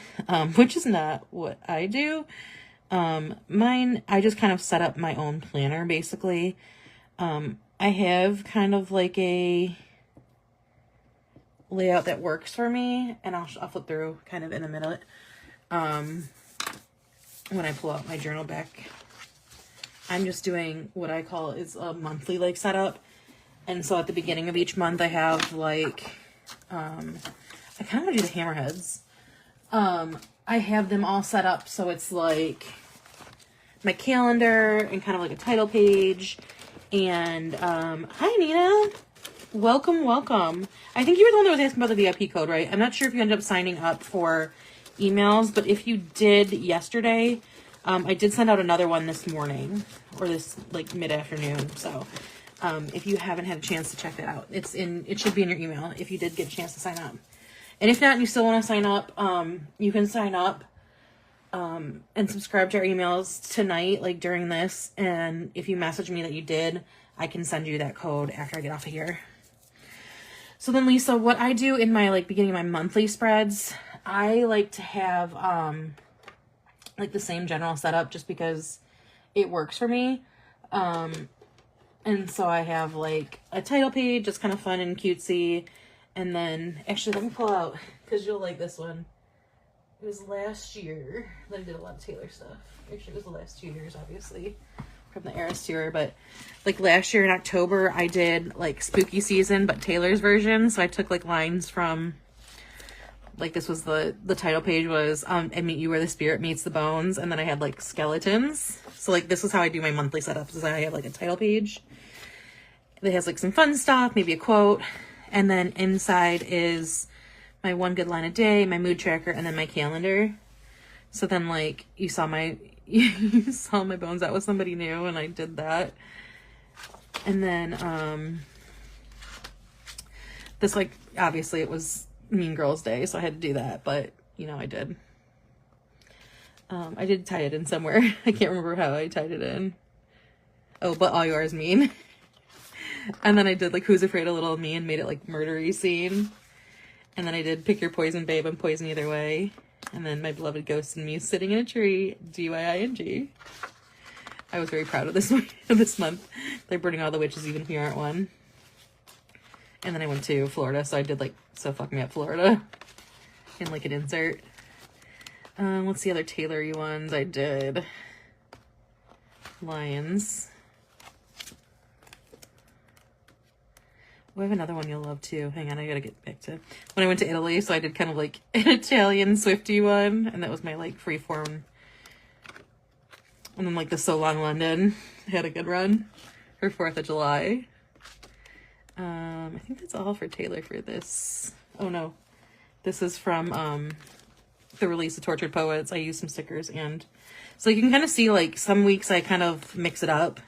which is not what I do. Mine, I just kind of set up my own planner basically. I have kind of like a layout that works for me, and I'll flip through kind of in a minute when I pull out my journal back. I'm just doing what I call is a monthly like setup. And so at the beginning of each month I have like, I kind of want to do the hammerheads. I have them all set up so it's like my calendar and kind of like a title page. And hi Nina, welcome. I think you were the one that was asking about the VIP code, right? I'm not sure if you ended up signing up for emails, but if you did yesterday, I did send out another one this morning or this like mid-afternoon. So if you haven't had a chance to check that out, it should be in your email if you did get a chance to sign up. And if not, and you still want to sign up, you can sign up and subscribe to our emails tonight, like during this. And if you message me that you did, I can send you that code after I get off of here. So then, Lisa, what I do in my like beginning of my monthly spreads, I like to have like the same general setup just because it works for me. And so I have like a title page that's kind of fun and cutesy. And then actually let me pull out, because you'll like this one. It was last year that I did a lot of Taylor stuff. Actually, it was the last 2 years, obviously, from the Eras tour. But like last year in October, I did like spooky season, but Taylor's version. So I took like lines from, like this was the title page was I meet you where the spirit meets the bones. And then I had like skeletons. So like this is how I do my monthly setups, is I have like a title page that has like some fun stuff, maybe a quote. And then inside is my one good line a day, my mood tracker, and then my calendar. So then, like, you saw my bones out with somebody new, and I did that. And then, this, like, obviously it was Mean Girls Day, so I had to do that, but, you know, I did. I did tie it in somewhere. I can't remember how I tied it in. Oh, but all yours mean. And then I did, like, Who's Afraid of Little Me and made it, like, murdery scene. And then I did Pick Your Poison, Babe, I'm poison either way. And then My Beloved Ghost and Me Sitting in a Tree, DYING. I was very proud of this month. They're burning all the witches even if you aren't one. And then I went to Florida, so I did, like, So Fuck Me Up Florida. In, like, an insert. What's the other tailory ones I did? Lions. Oh, I have another one you'll love too. Hang on, I gotta get back to when I went to Italy, so I did kind of like an Italian Swiftie one, and that was my like freeform. And then like the So Long London had a good run for 4th of July. I think that's all for Taylor for this. Oh no, this is from the release of Tortured Poets. I used some stickers, and so you can kind of see like some weeks I kind of mix it up,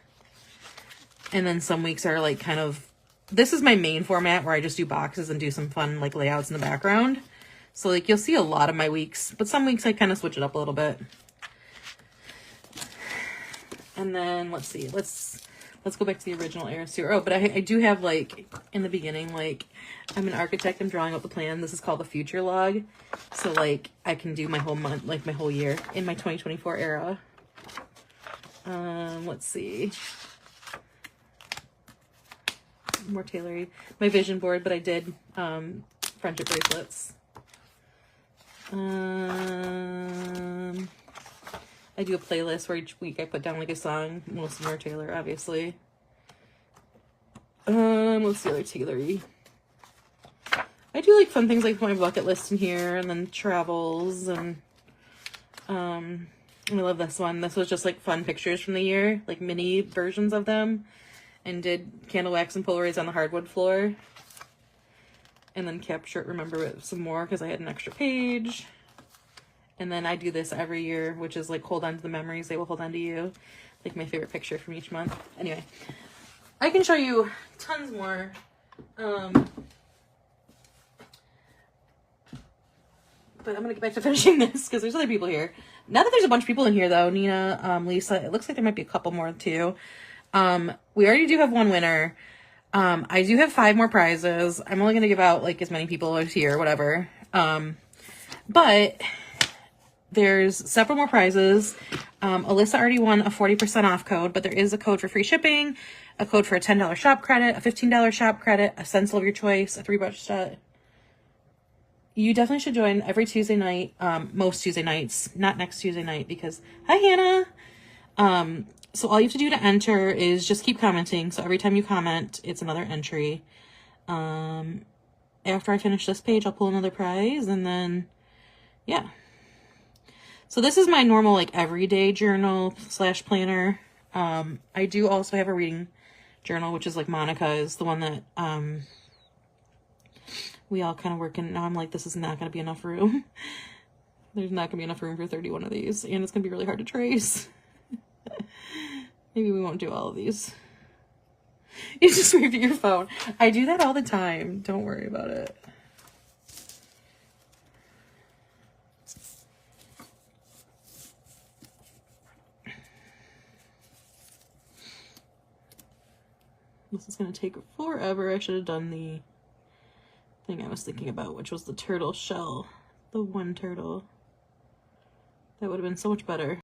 and then some weeks are like kind of. This is my main format where I just do boxes and do some fun like layouts in the background. So like you'll see a lot of my weeks, but some weeks I kind of switch it up a little bit. And then let's see, let's go back to the original Eras Tour. Oh, but I do have like in the beginning, like I'm an architect, I'm drawing up the plan. This is called the future log. So like I can do my whole month, like my whole year in my 2024 era. Let's see. More tailory. My vision board, but I did friendship bracelets. I do a playlist where each week I put down like a song, mostly more Taylor, obviously. What's the other tailory? I do like fun things like my bucket list in here, and then travels, and I love this one. This was just like fun pictures from the year, like mini versions of them. And did candle wax and Polaroids on the hardwood floor. And then capture it, remember it some more because I had an extra page. And then I do this every year, which is like hold on to the memories, they will hold on to you. Like my favorite picture from each month. Anyway, I can show you tons more. But I'm going to get back to finishing this because there's other people here. Now that there's a bunch of people in here though, Nina, Lisa, it looks like there might be a couple more too. We already do have one winner. I do have 5 more prizes. I'm only going to give out like as many people as here, whatever. But there's several more prizes. Alyssa already won a 40% off code, but there is a code for free shipping, a code for a $10 shop credit, a $15 shop credit, a stencil of your choice, a 3-brush set. You definitely should join every Tuesday night, most Tuesday nights, not next Tuesday night because, hi Hannah. So all you have to do to enter is just keep commenting. So every time you comment, it's another entry. After I finish this page, I'll pull another prize, and then, yeah. So this is my normal, like, everyday journal / planner. I do also have a reading journal, which is, like, Monica's, the one that, we all kind of work in. Now I'm like, this is not going to be enough room. There's not going to be enough room for 31 of these, and it's going to be really hard to trace. Maybe we won't do all of these. You just waved at your phone. I do that all the time. Don't worry about it. This is going to take forever. I should have done the thing I was thinking about, which was the turtle shell. The one turtle. That would have been so much better.